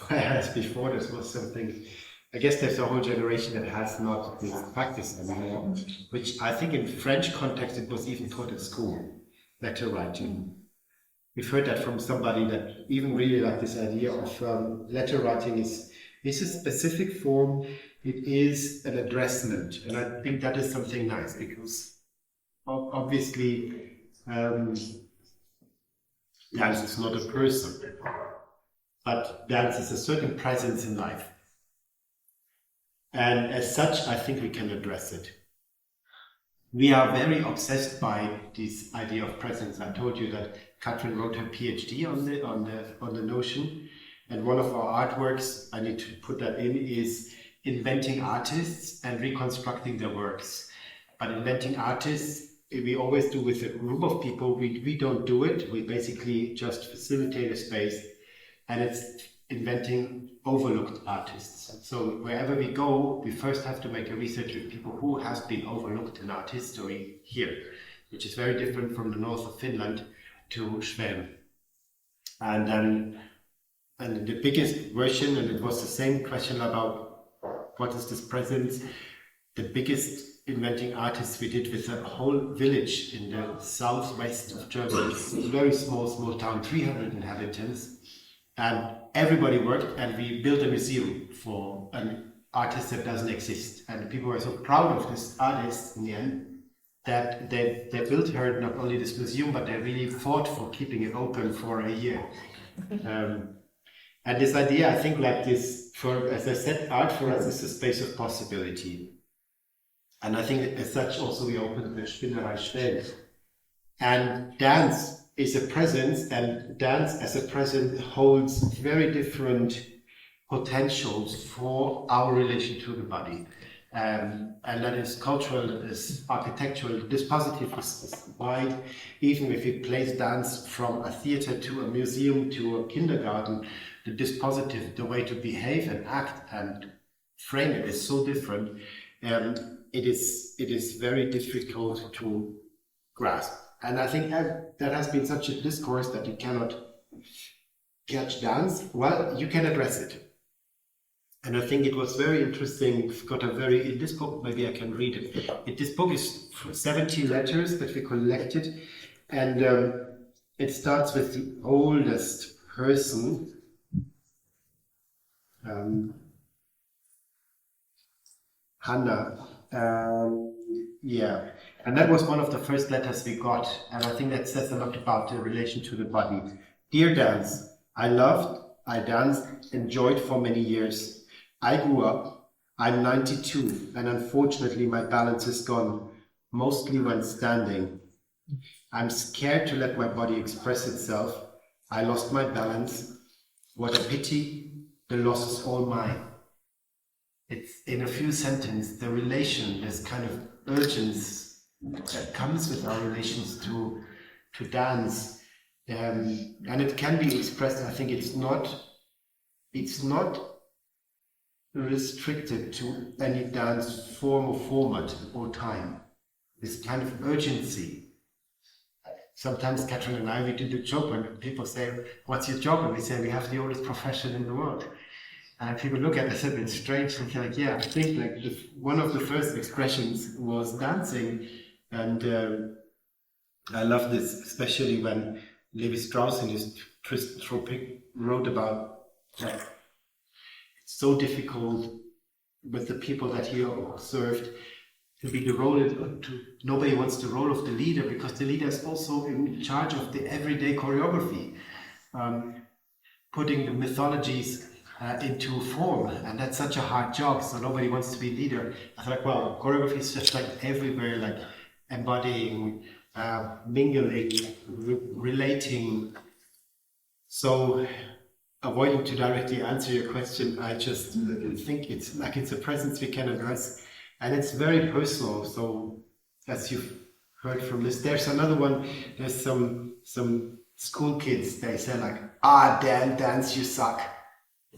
Whereas before this was something, I guess there's a whole generation that has not this practice anymore, which I think in French context it was even taught at school, letter writing. We've heard that from somebody that even really liked this idea of letter writing is a specific form, it is an addressment, and I think that is something nice, because obviously dance is not a person, but dance is a certain presence in life. And as such, I think we can address it. We are very obsessed by this idea of presence. I told you that Katrin wrote her PhD on the notion, and one of our artworks, I need to put that in, is inventing artists and reconstructing their works. But inventing artists, we always do with a group of people. We don't do it. We basically just facilitate a space, and it's inventing overlooked artists. So wherever we go, we first have to make a research with people who has been overlooked in art history here, which is very different from the north of Finland to Schweden. And the biggest version, and it was the same question about what is this presence, the biggest inventing artists we did with a whole village in the southwest of Germany. It's a very small town, 300 inhabitants. And everybody worked, and we built a museum for an artist that doesn't exist. And people were so proud of this artist in the end that they built her not only this museum, but they really fought for keeping it open for a year. And this idea, I think, like this, as I said, art for us is a space of possibility. And I think as such also we opened the Spinnerei Schweden. And dance is a presence, and dance as a presence holds very different potentials for our relation to the body. And that is cultural, that is architectural, this positive is wide. Even if you place dance from a theater to a museum to a kindergarten, the dispositive, the way to behave and act and frame it is so different. It is very difficult to grasp. And I think that has been such a discourse that you cannot catch dance. Well, you can address it. And I think it was very interesting. We've got in this book, maybe I can read it. This book is 70 letters that we collected, and it starts with the oldest person. Hannah. Yeah. And that was one of the first letters we got. And I think that says a lot about the relation to the body. Dear Danse, I loved, I danced, enjoyed for many years. I grew up, I'm 92, and unfortunately my balance is gone, mostly when standing. I'm scared to let my body express itself. I lost my balance. What a pity, the loss is all mine. It's in a few sentences, the relation, this kind of urgency that comes with our relations to dance. And it can be expressed, I think it's not restricted to any dance form or format or time. This kind of urgency. Sometimes Katrin and I, we do the job when people say, what's your job? And we say, we have the oldest profession in the world. And people look at us a bit strange and they're like, yeah, I think like one of the first expressions was dancing. And I love this, especially when Levi Strauss in his Tropic wrote about that it's so difficult with the people that he observed to be the role nobody wants the role of the leader, because the leader is also in charge of the everyday choreography, putting the mythologies into form, and that's such a hard job, so nobody wants to be leader. I thought, well, choreography is just like everywhere, like embodying, mingling, relating. So, avoiding to directly answer your question, I just think it's like it's a presence we can address, and it's very personal. So, as you've heard from this, there's another one. There's some school kids. They say like, damn, dance, you suck.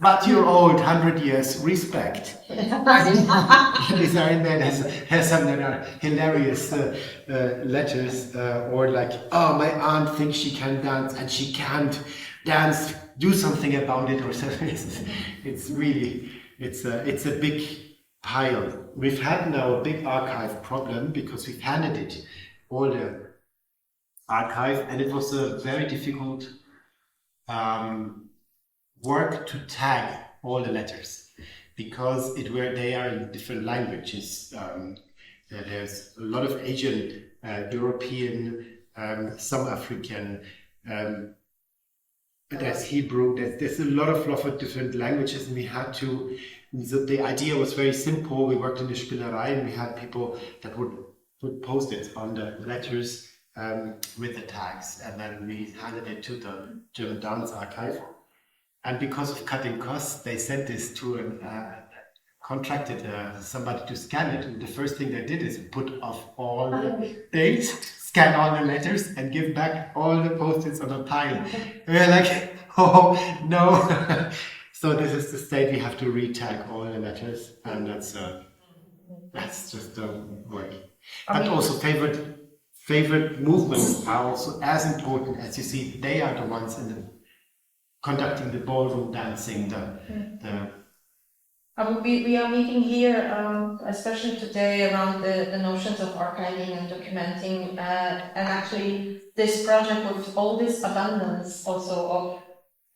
But you're old, 100 years, respect. These are in there, there's some that are hilarious letters, or like, oh, my aunt thinks she can dance and she can't dance, do something about it, or something. It's really, it's a big pile. We've had now a big archive problem because we've handed it, all the archive, and it was a very difficult work to tag all the letters, because they are in different languages. There's a lot of Asian, European, some African, there's Hebrew, there's a lot of different languages, and we had to, so the idea was very simple. We worked in the Spielerei, and we had people that would put post-its on the letters with the tags, and then we handed it to the German Dance Archive. And because of cutting costs, they sent this to contracted somebody to scan it. And the first thing they did is put off all the dates, scan all the letters, and give back all the post-its on a pile. And we're like, oh no! So this is the state. We have to re-tag all the letters, and that's just work. But also favorite movements are also as important. As you see, they are the ones conducting the ballroom dancing, we are meeting here, especially today, around the notions of archiving and documenting, and actually this project with all this abundance also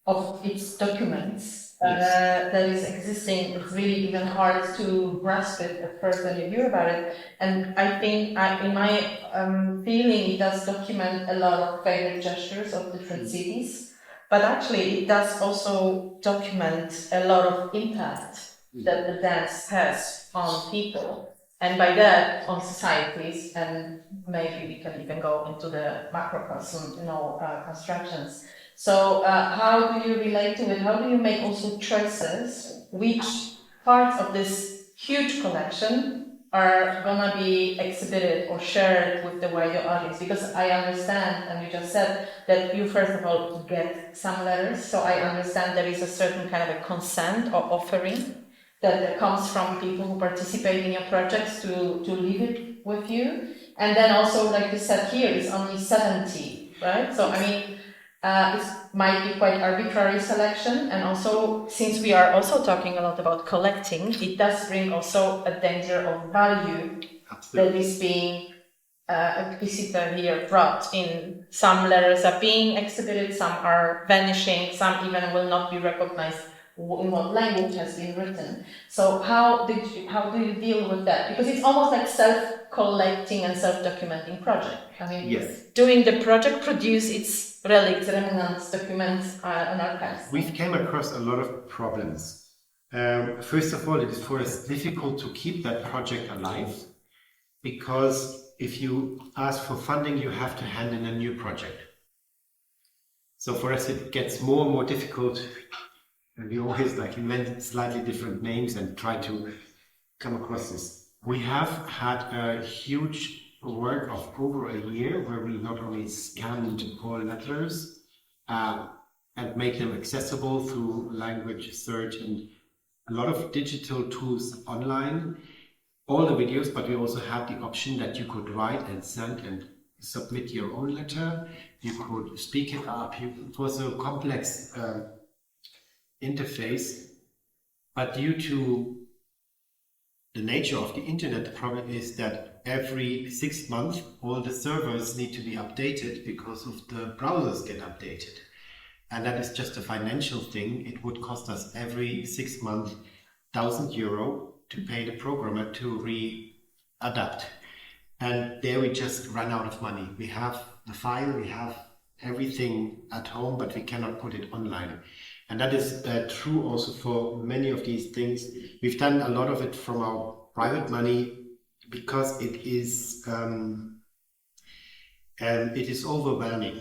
of its documents that is existing, it's really even hard to grasp it at first when you hear about it. And I think, in my feeling, it does document a lot of favorite gestures of different cities. But actually, it does also document a lot of impact that the dance has on people, and by that, on societies, and maybe we can even go into the macrocosm, constructions. So, how do you relate to it? How do you make also choices? Which parts of this huge collection are gonna be exhibited or shared with the wider audience? Because I understand, and you just said that you first of all get some letters, so I understand there is a certain kind of a consent or offering that comes from people who participate in your projects to leave it with you. And then also, like you said here, it's only 70, right? So I mean, This might be quite arbitrary selection, and also since we are also talking a lot about collecting, it does bring also a danger of value that is being explicitly here brought in. Some letters are being exhibited, some are vanishing, some even will not be recognized in what language has been written. So how do you deal with that? Because it's almost like self-collecting and self-documenting project. I mean, Yes. doing the project, produce its relics, remnants, documents, and archives. We've came across a lot of problems. First of all, it is for us difficult to keep that project alive, because if you ask for funding, you have to hand in a new project. So for us, it gets more and more difficult. And we always invent slightly different names and try to come across this. We have had a huge work of over a year where we not only scanned all letters and make them accessible through language search and a lot of digital tools online, all the videos, but we also had the option that you could write and send and submit your own letter. You could speak it up. It was a complex interface, but due to the nature of the internet, the problem is that every 6 months all the servers need to be updated because of the browsers get updated, and that is just a financial thing. It would cost us every 6 months €1,000 to pay the programmer to re-adapt, and there we just run out of money. We have the file, we have everything at home, but we cannot put it online. And that is true also for many of these things. We've done a lot of it from our private money because it is overwhelming.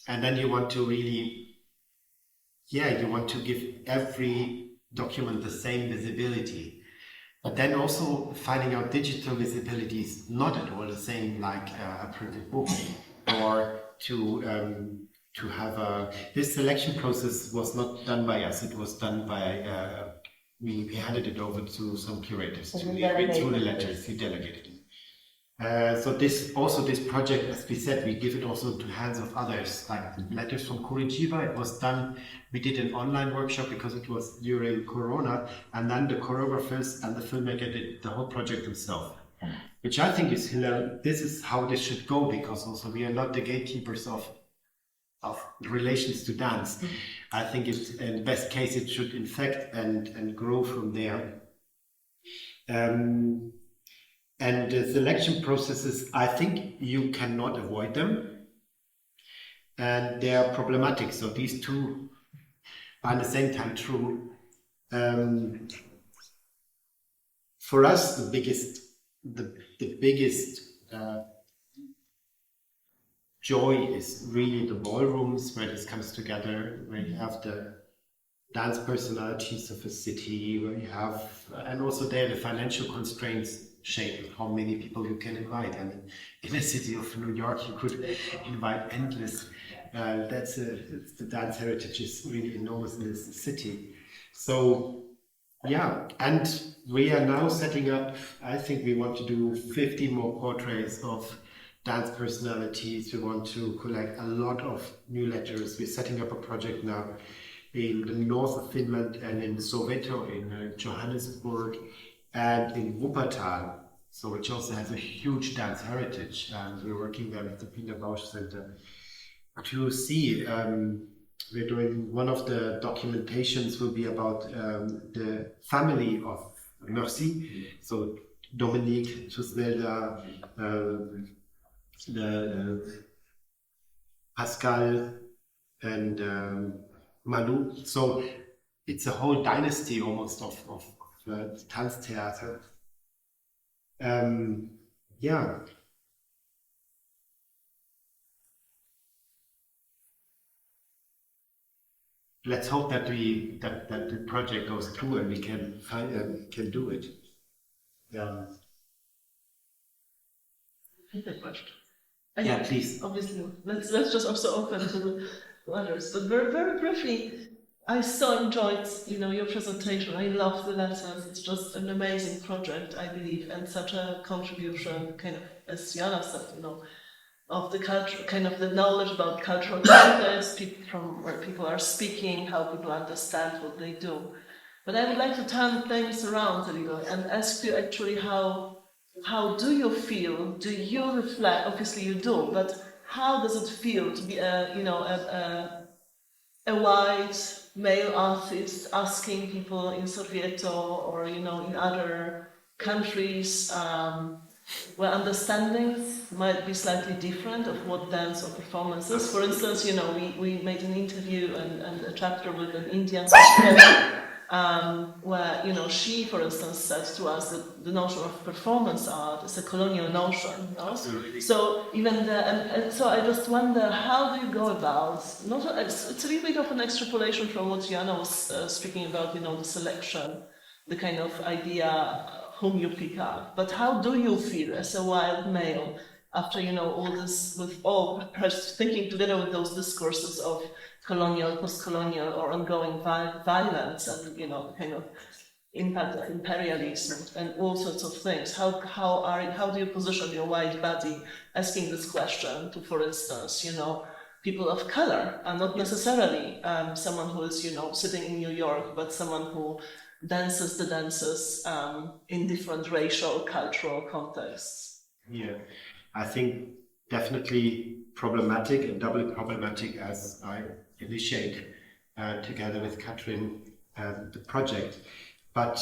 And then you want to really, you want to give every document the same visibility. But then also finding out digital visibility is not at all the same like a printed book, or to have this selection process was not done by us. It was done by, we handed it over to some curators to read through the letters, we delegated it. So this project, as we said, we give it also to hands of others, like letters from Curitiba. It was done, we did an online workshop because it was during Corona, and then the choreographers and the filmmaker did the whole project themselves. Which I think is hilarious. This is how this should go, because also we are not the gatekeepers of relations to dance. I think it's, in best case, it should infect and grow from there. And the selection processes, I think you cannot avoid them, and they are problematic. So these two are at the same time true. For us, the biggest joy is really the ballrooms where this comes together, where you have the dance personalities of a city, where you have, and also there the financial constraints shape how many people you can invite. And in the city of New York, you could invite endless. The dance heritage is really enormous in this city. So yeah, and we are now setting up, I think we want to do 50 more portraits of dance personalities. We want to collect a lot of new letters. We're setting up a project now in the north of Finland and in Soweto, in Johannesburg, and in Wuppertal, so which also has a huge dance heritage. And we're working there with the Peter Bausch Center to see. We're doing, one of the documentations will be about the family of Merci. So Dominique, Gisvelda, Pascal, and Manu. So it's a whole dynasty almost of Tanztheater. Yeah. Let's hope that that the project goes through and we can do it. Yeah. Yeah, please. Obviously, let's just also open to others. But very, very briefly, I so enjoyed your presentation. I love the letters. It's just an amazing project, I believe, and such a contribution, kind of, as Jana said, of the culture, kind of the knowledge about cultural context, from where people are speaking, how people understand what they do. But I would like to turn things around a little and ask you actually how do you feel? Do you reflect? Obviously you do, but how does it feel to be a white male artist asking people in Soweto or in other countries where understandings might be slightly different of what dance or performance is? For instance, we made an interview and a chapter with an Indian where she, for instance, said to us that the notion of performance art is a colonial notion. Absolutely. So even and so I just wonder, how do you go about? It's a little bit of an extrapolation from what Jana was speaking about. The selection, the kind of idea whom you pick up. But how do you feel as a wild male after all this, perhaps thinking together with those discourses of colonial, post-colonial, or ongoing violence, and kind of impact of imperialism and all sorts of things. How do you position your white body asking this question to, for instance, people of color, and not necessarily someone who is sitting in New York, but someone who dances the dances in different racial, cultural contexts? Yeah, I think definitely problematic and doubly problematic as I initiate together with Katrin the project. But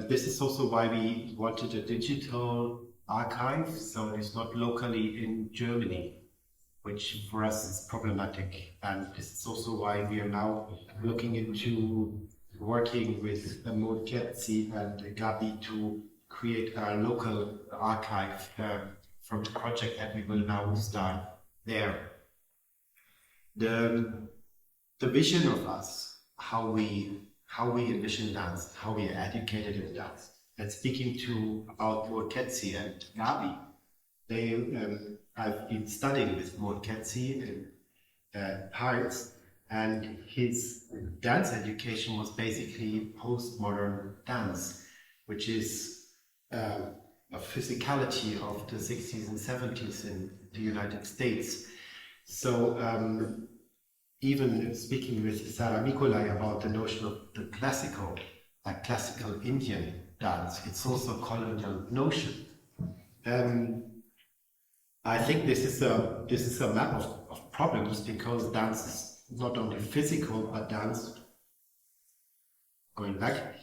this is also why we wanted a digital archive, so it's not locally in Germany, which for us is problematic. And this is also why we are now looking into working with Maud Ketzi and Gabi to create a local archive from the project that we will now start there. The vision of us, how we envision dance, how we are educated in dance, and speaking about Maud Ketzi and Gabi, I've been studying with Maud Ketzi in Paris, and his dance education was basically postmodern dance, which is a physicality of the 60s and 70s in the United States. So even speaking with Sarah Mikolai about the notion of the classical Indian dance, it's also a colonial notion. I think this is a map of problems, because dance is not only physical, but dance, going back,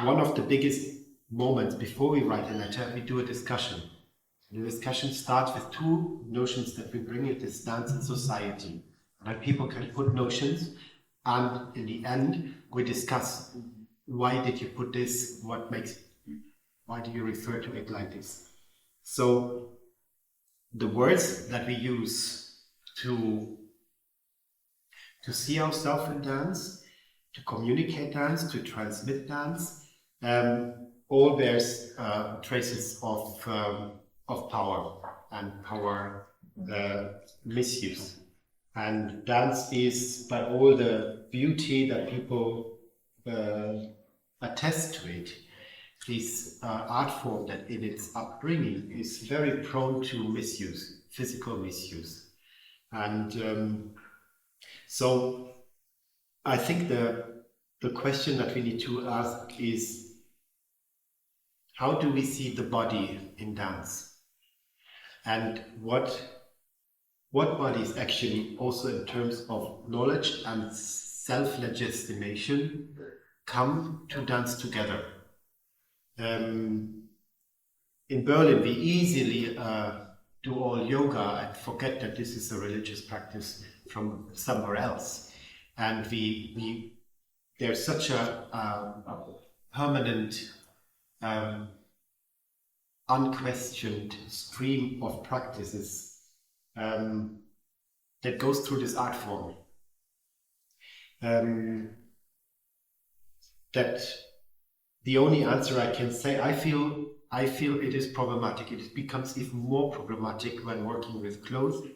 one of the biggest moments before we write a letter, we do a discussion. The discussion starts with two notions that we bring into this dance in society. Like people can put notions, and in the end, we discuss, why did you put this? Why do you refer to it like this? So the words that we use to see ourselves in dance, to communicate dance, to transmit dance, all bears traces of power and power misuse. And dance is, by all the beauty that people attest to it, this art form that in its upbringing is very prone to misuse, physical misuse. And so I think the question that we need to ask is, how do we see the body in dance? And what bodies actually, also in terms of knowledge and self-legitimation, come to dance together? In Berlin, we easily do all yoga and forget that this is a religious practice from somewhere else. And there's such a permanent, unquestioned stream of practices that goes through this art form. That the only answer I can say, I feel it is problematic. It becomes even more problematic when working with clothes,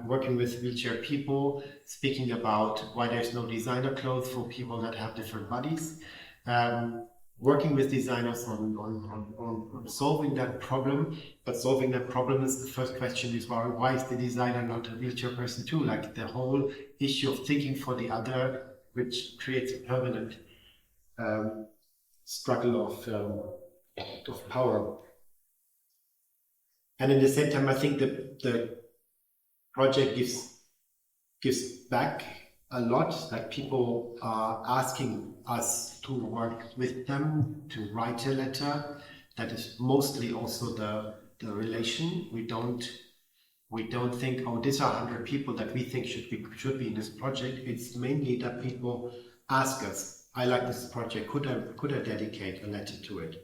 working with wheelchair people, speaking about why there's no designer clothes for people that have different bodies, working with designers on solving that problem. But solving that problem is the first question is why is the designer not a wheelchair person too? Like the whole issue of thinking for the other, which creates a permanent struggle of power. And at the same time, I think the project gives back a lot. Like people are asking us to work with them, to write a letter. That is mostly also the relation. We don't think, oh, these are 100 people that we think should be in this project. It's mainly that people ask us, I like this project, could I dedicate a letter to it?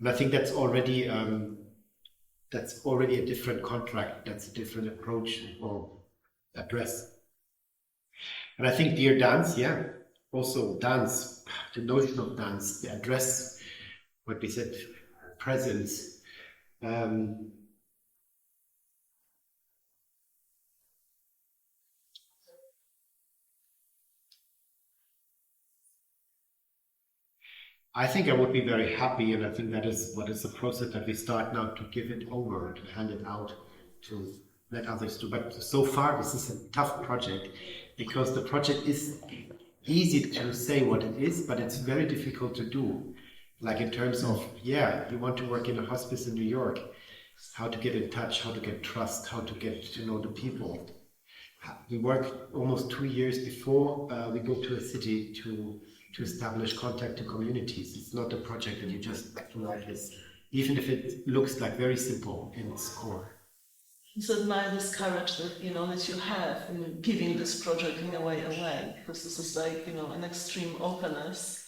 And I think that's already a different contract, that's a different approach or address. And I think dear dance, also dance, the notion of dance, the address, what we said, presence. I think I would be very happy, and I think that is what is the process that we start now, to give it over, to hand it out, to let others do. But so far, this is a tough project, because the project is easy to say what it is, but it's very difficult to do. Like in terms of, you want to work in a hospice in New York, how to get in touch, how to get trust, how to get to know the people. We work almost 2 years before we go to a city to establish contact to communities. It's not a project that you just do like this, even if it looks like very simple in its core. So admire this courage that that you have in giving this project in a way away, because this is like an extreme openness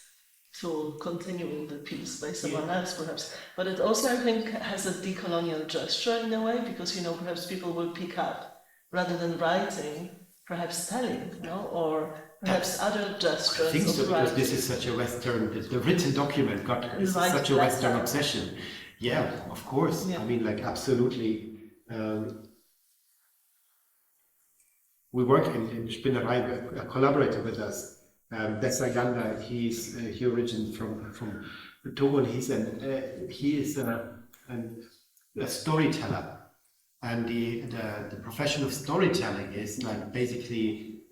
to continuing the piece by someone else perhaps. But it also, I think, has a decolonial gesture in a way, because perhaps people will pick up rather than writing, perhaps telling, or perhaps other gestures. I think so, of because writing. this is such a Western, the written document is such a Western obsession. Yeah, of course. Yeah. I mean, like, absolutely. We work in Spinnerei, a collaborator with us, Dessa Ganda. He originates from Togo, and he is a storyteller. And the profession of storytelling is like basically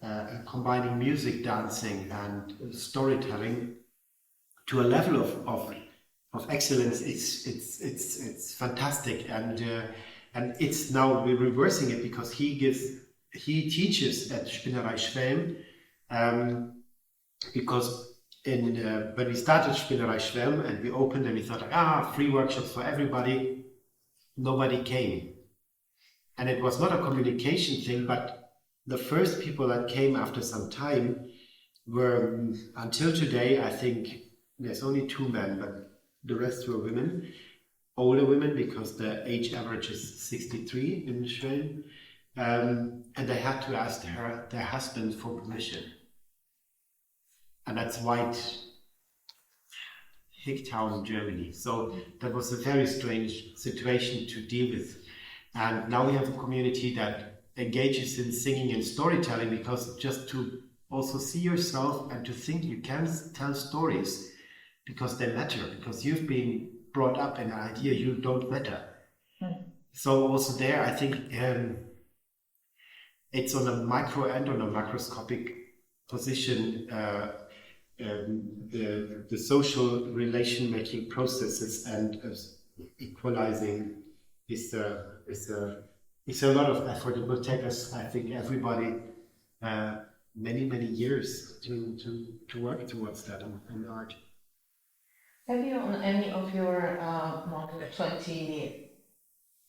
combining music, dancing, and storytelling to a level of excellence. It's fantastic, and it's now we're reversing it, because he teaches at Spinnerei Schwelm, because when we started Spinnerei Schwelm and we opened and we thought, free workshops for everybody, nobody came. And it was not a communication thing, but the first people that came after some time were, until today, I think there's only 2 men, but the rest were women, older women, because the age average is 63 in Schwelm. And they had to ask their husband for permission. And that's White Hicktown in Germany. So that was a very strange situation to deal with. And now we have a community that engages in singing and storytelling, because just to also see yourself and to think you can tell stories because they matter, because you've been brought up in an idea you don't matter. So also there, I think it's on a micro and on a macroscopic position. The social relation-making processes and equalizing is a lot of effort. It will take us, I think, everybody many years to work towards that in art. Have you, on any of your more than 20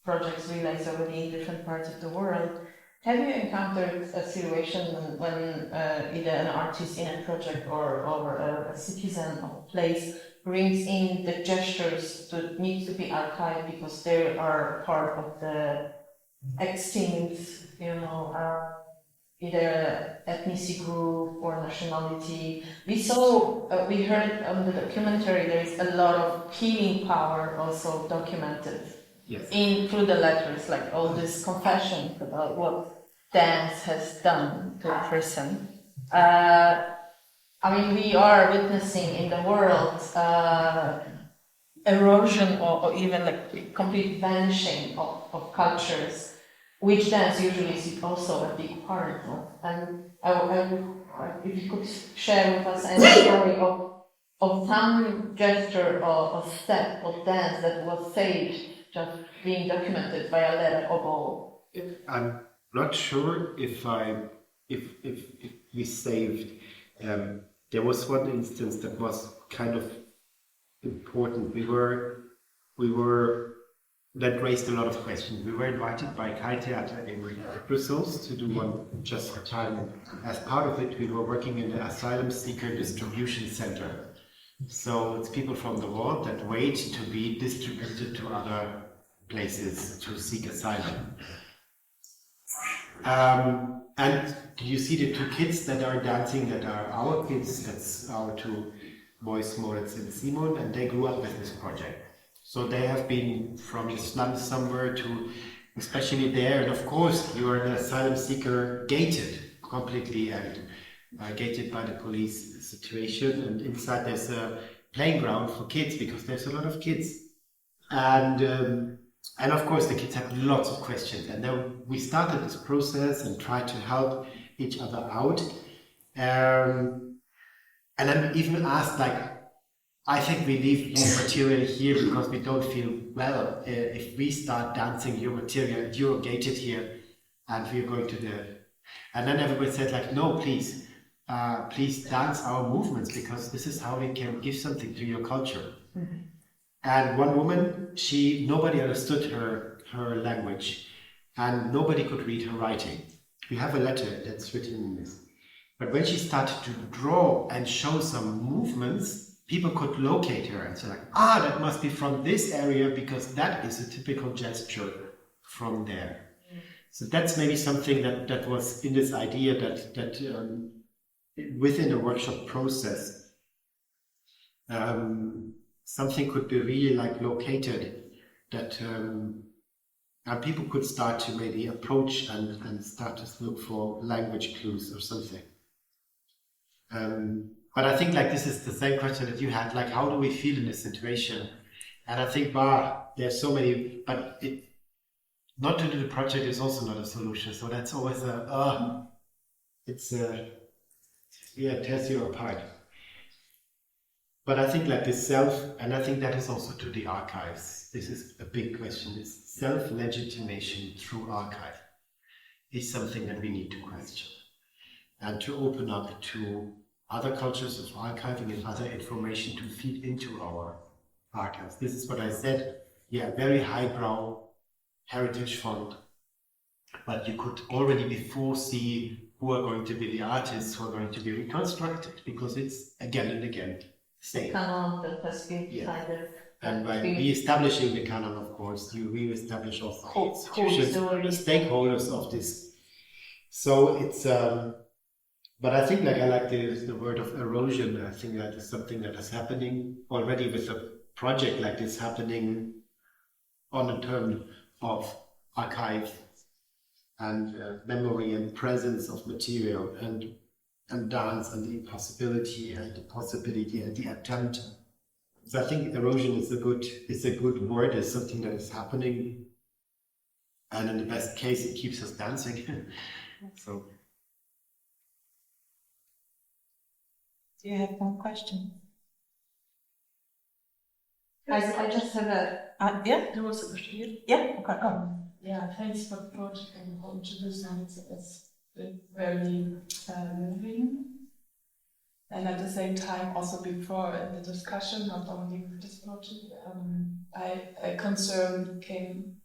projects realized already in different parts of the world, have you encountered a situation when either an artist in a project or a citizen of a place brings in the gestures that need to be archived because they are part of the extinct, either ethnicity group or nationality? We heard on the documentary there is a lot of healing power also documented. Yes. Through the letters, like all this confession about what dance has done to a person. I mean, we are witnessing in the world erosion or even like complete vanishing of cultures, which dance usually is also a big part of. And if you could share with us any story of some gesture or step of dance that was saved, just being documented by a letter of all. I'm not sure if we saved. There was one instance that was kind of important. That raised a lot of questions. We were invited by Kai Theater in Brussels to do one just for time. As part of it, we were working in the asylum seeker distribution center. So it's people from the world that wait to be distributed to other places to seek asylum. And you see the two kids that are dancing, that are our kids, that's our two boys, Moritz and Simon, and they grew up with this project. So they have been from the slums somewhere to, especially there, and of course you are an asylum seeker, gated completely and gated by the police situation, and inside there's a playing ground for kids because there's a lot of kids. And of course, the kids had lots of questions, and then we started this process and tried to help each other out. And then even asked, like, I think we leave your material here because we don't feel well. If we start dancing your material, you're gated here, and we're going to the. And then everybody said, like, no, please, please dance our movements because this is how we can give something to your culture. Mm-hmm. And one woman, nobody understood her language, and nobody could read her writing. We have a letter that's written in this. But when she started to draw and show some movements, people could locate her and say like, that must be from this area because that is a typical gesture from there. Mm. So that's maybe something that was in this idea that within the workshop process, something could be really like located that and people could start to maybe approach and start to look for language clues or something. But I think like this is the same question that you had, like how do we feel in this situation? And I think there's so many, but not to do the project is also not a solution. So that's always it tears you apart. But I think like this and I think that is also to the archives. This is a big question. This self-legitimation through archive is something that we need to question and to open up to other cultures of archiving and other information to feed into our archives. This is what I said. Yeah, very highbrow heritage font, but you could already before see who are going to be the artists, who are going to be reconstructed, because it's again and again. Canon that has been kind of. And by re-establishing the canon, of course, you re-establish also institutions, stakeholders of this. So it's, but I think like I like the word of erosion. I think that is something that is happening already with a project like this happening on the term of archive and memory and presence of material and dance and the impossibility and the possibility and the attempt. So I think erosion is a good word. It's something that is happening, and in the best case, it keeps us dancing. So. Do you have one question? I just have a. Yeah, there was a question here. Yeah, okay, go. Yeah, thanks for the project and for introducing it. It's been very moving. And at the same time, also before in the discussion, not only with this project, a concern came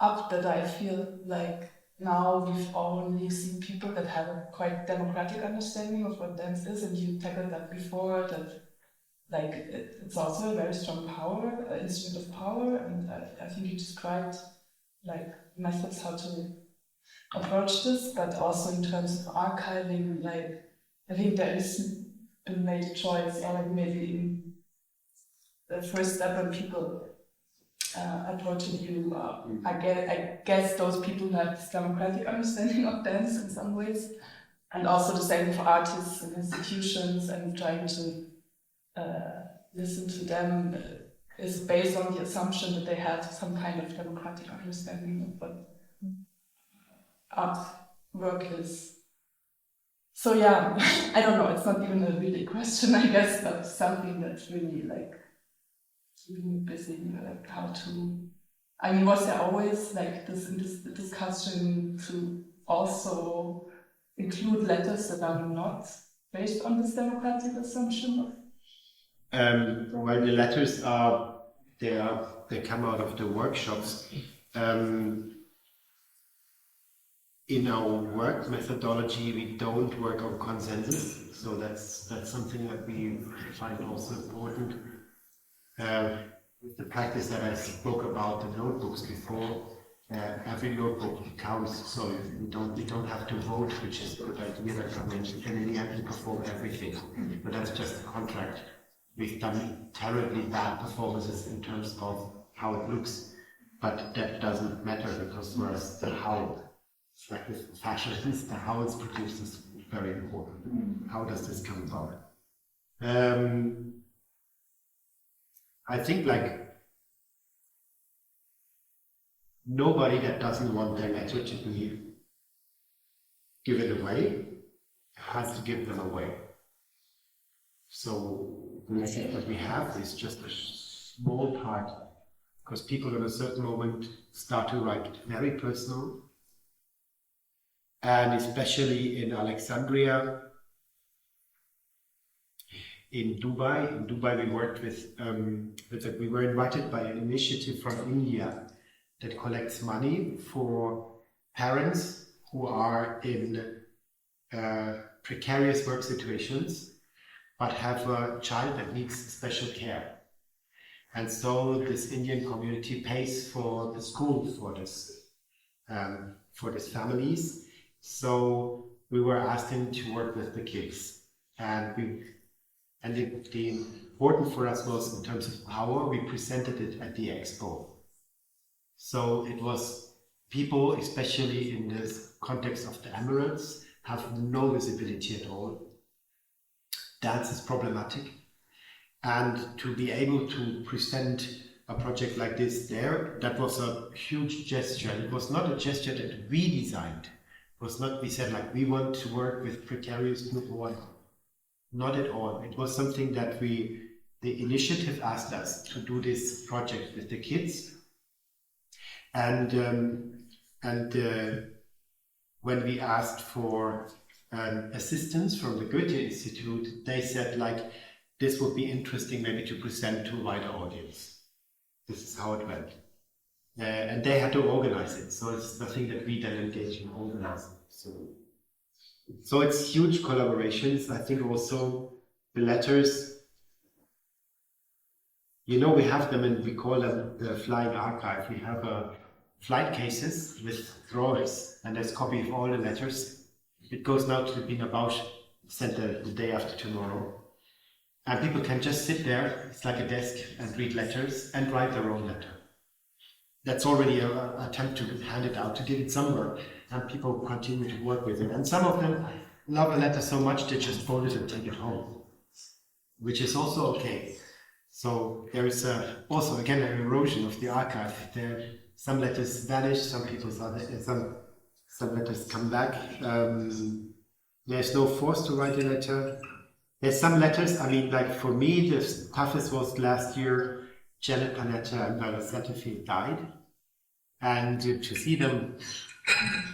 up that I feel like now we've only seen people that have a quite democratic understanding of what dance is, and you tackled that before, that like it's also a very strong power, instrument of power, and I think you described like methods how to approach this, but also in terms of archiving, like I think there is a made choice, or like maybe the first step when people approaching you, I guess those people have this democratic understanding of dance in some ways, and also the same for artists and institutions, and trying to listen to them is based on the assumption that they have some kind of democratic understanding of what art work is. So yeah, I don't know, it's not even a really question, I guess, but something that's really like keeping me busy, like how to, I mean, was there always like this in this discussion to also include letters that are not based on this democratic assumption? Well, the letters they come out of the workshops. In our work methodology, we don't work on consensus, so that's something that we find also important. With the practice that I spoke about, the notebooks before, every notebook counts, so we don't have to vote, which is a good idea, and then you have to perform everything. But that's just a contract. We've done terribly bad performances in terms of how it looks, but that doesn't matter, because for us the how, it's like with fashions, the how it's produced is very important. How does this come about? I think like nobody that doesn't want their letter to be given away has to give them away. So the message that we have is just a small part, because people at a certain moment start to write very personal. And especially in Alexandria, in Dubai we worked with, we were invited by an initiative from India that collects money for parents who are in precarious work situations, but have a child that needs special care. And so this Indian community pays for the school for these families. So we were asked him to work with the kids, and the important for us was in terms of power. We presented it at the expo. So it was people, especially in this context of the Emirates, have no visibility at all. Dance is problematic, and to be able to present a project like this there, that was a huge gesture. It was not a gesture that we designed. It was not, we said like, we want to work with precarious people. Not at all. It was something that the initiative asked us to do this project with the kids. And when we asked for assistance from the Goethe Institute, they said like, this would be interesting maybe to present to a wider audience. This is how it went. And they had to organize it, so it's nothing that we then engage in organizing. So it's huge collaborations. I think also the letters, you know, we have them and we call them the flying archive. We have flight cases with drawers, and there's a copy of all the letters. It goes now to the Wiener Bausch Center the day after tomorrow. And people can just sit there, it's like a desk, and read letters and write their own letter. That's already an attempt to hand it out, to give it somewhere, and people continue to work with it. And some of them love a letter so much they just fold it and take it home, which is also okay. So there is also again an erosion of the archive. Some letters vanish, some letters come back. There's no force to write a letter. There's some letters, I mean, like for me, the toughest was last year. Janet Panetta and Danse Contemporaine died, and to see them,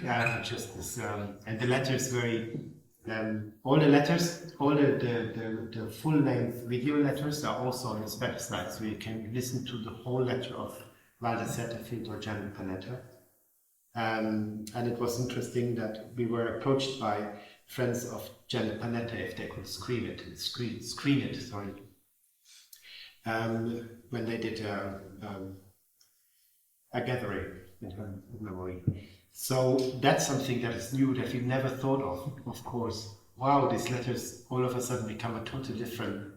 yeah, just this, and the letters very, all the letters, all the full-length video letters are also on this website, so you can listen to the whole letter of Danse Contemporaine or Janet Panetta. And it was interesting that we were approached by friends of Janet Panetta if they could screen it, sorry. When they did a gathering in her memory. So that's something that is new that we never thought of course. Wow, these letters all of a sudden become a totally different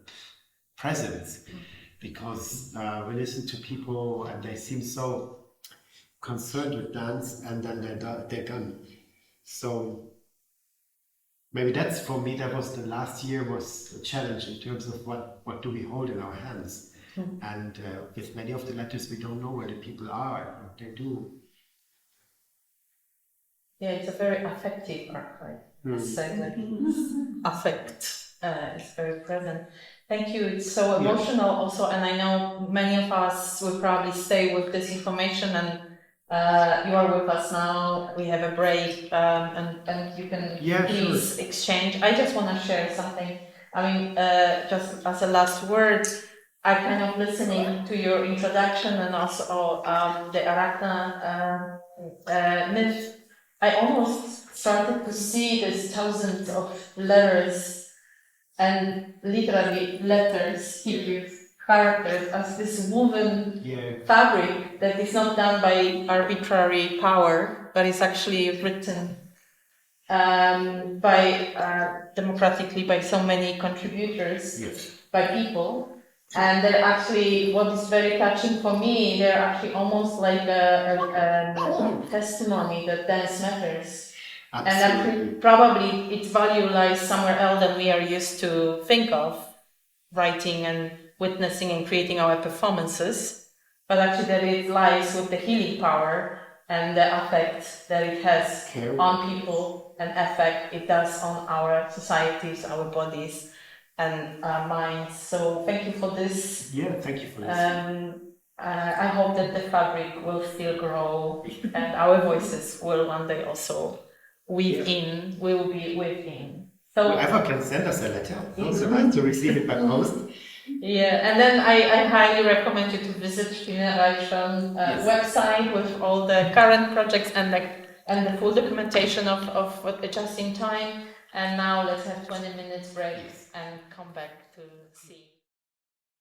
presence, because we listen to people and they seem so concerned with dance, and then they're done. So maybe that's for me, that was the last year was a challenge in terms of what do we hold in our hands. And with many of the letters, we don't know where the people are, what they do. Yeah, it's a very affective archive. Affect is very present. Thank you. It's so emotional also, and I know many of us will probably stay with this information, and you are with us now. We have a break, and you can please exchange. I just want to share something. I mean, just as a last word, I kind of listening to your introduction and also the Arachna myth. I almost started to see these thousands of letters and literally letters, Hebrew characters, as this woven fabric that is not done by arbitrary power, but is actually written democratically by so many contributors, by people. And they're actually, what is very touching for me, they're actually almost like a testimony that dance matters. Absolutely. And actually, probably its value lies somewhere else than we are used to think of, writing and witnessing and creating our performances. But actually, that it lies with the healing power and the effect that it has on people and effect it does on our societies, our bodies, and minds. So thank you for this. Yeah, thank you for this. I hope that the fabric will still grow and our voices will one day also weave in, will be within. So whoever can send us a letter, also nice to receive it by post. Yeah, and then I highly recommend you to visit Generation website with all the current projects and the full documentation of what just in time. And now let's have 20 minutes break and come back to see.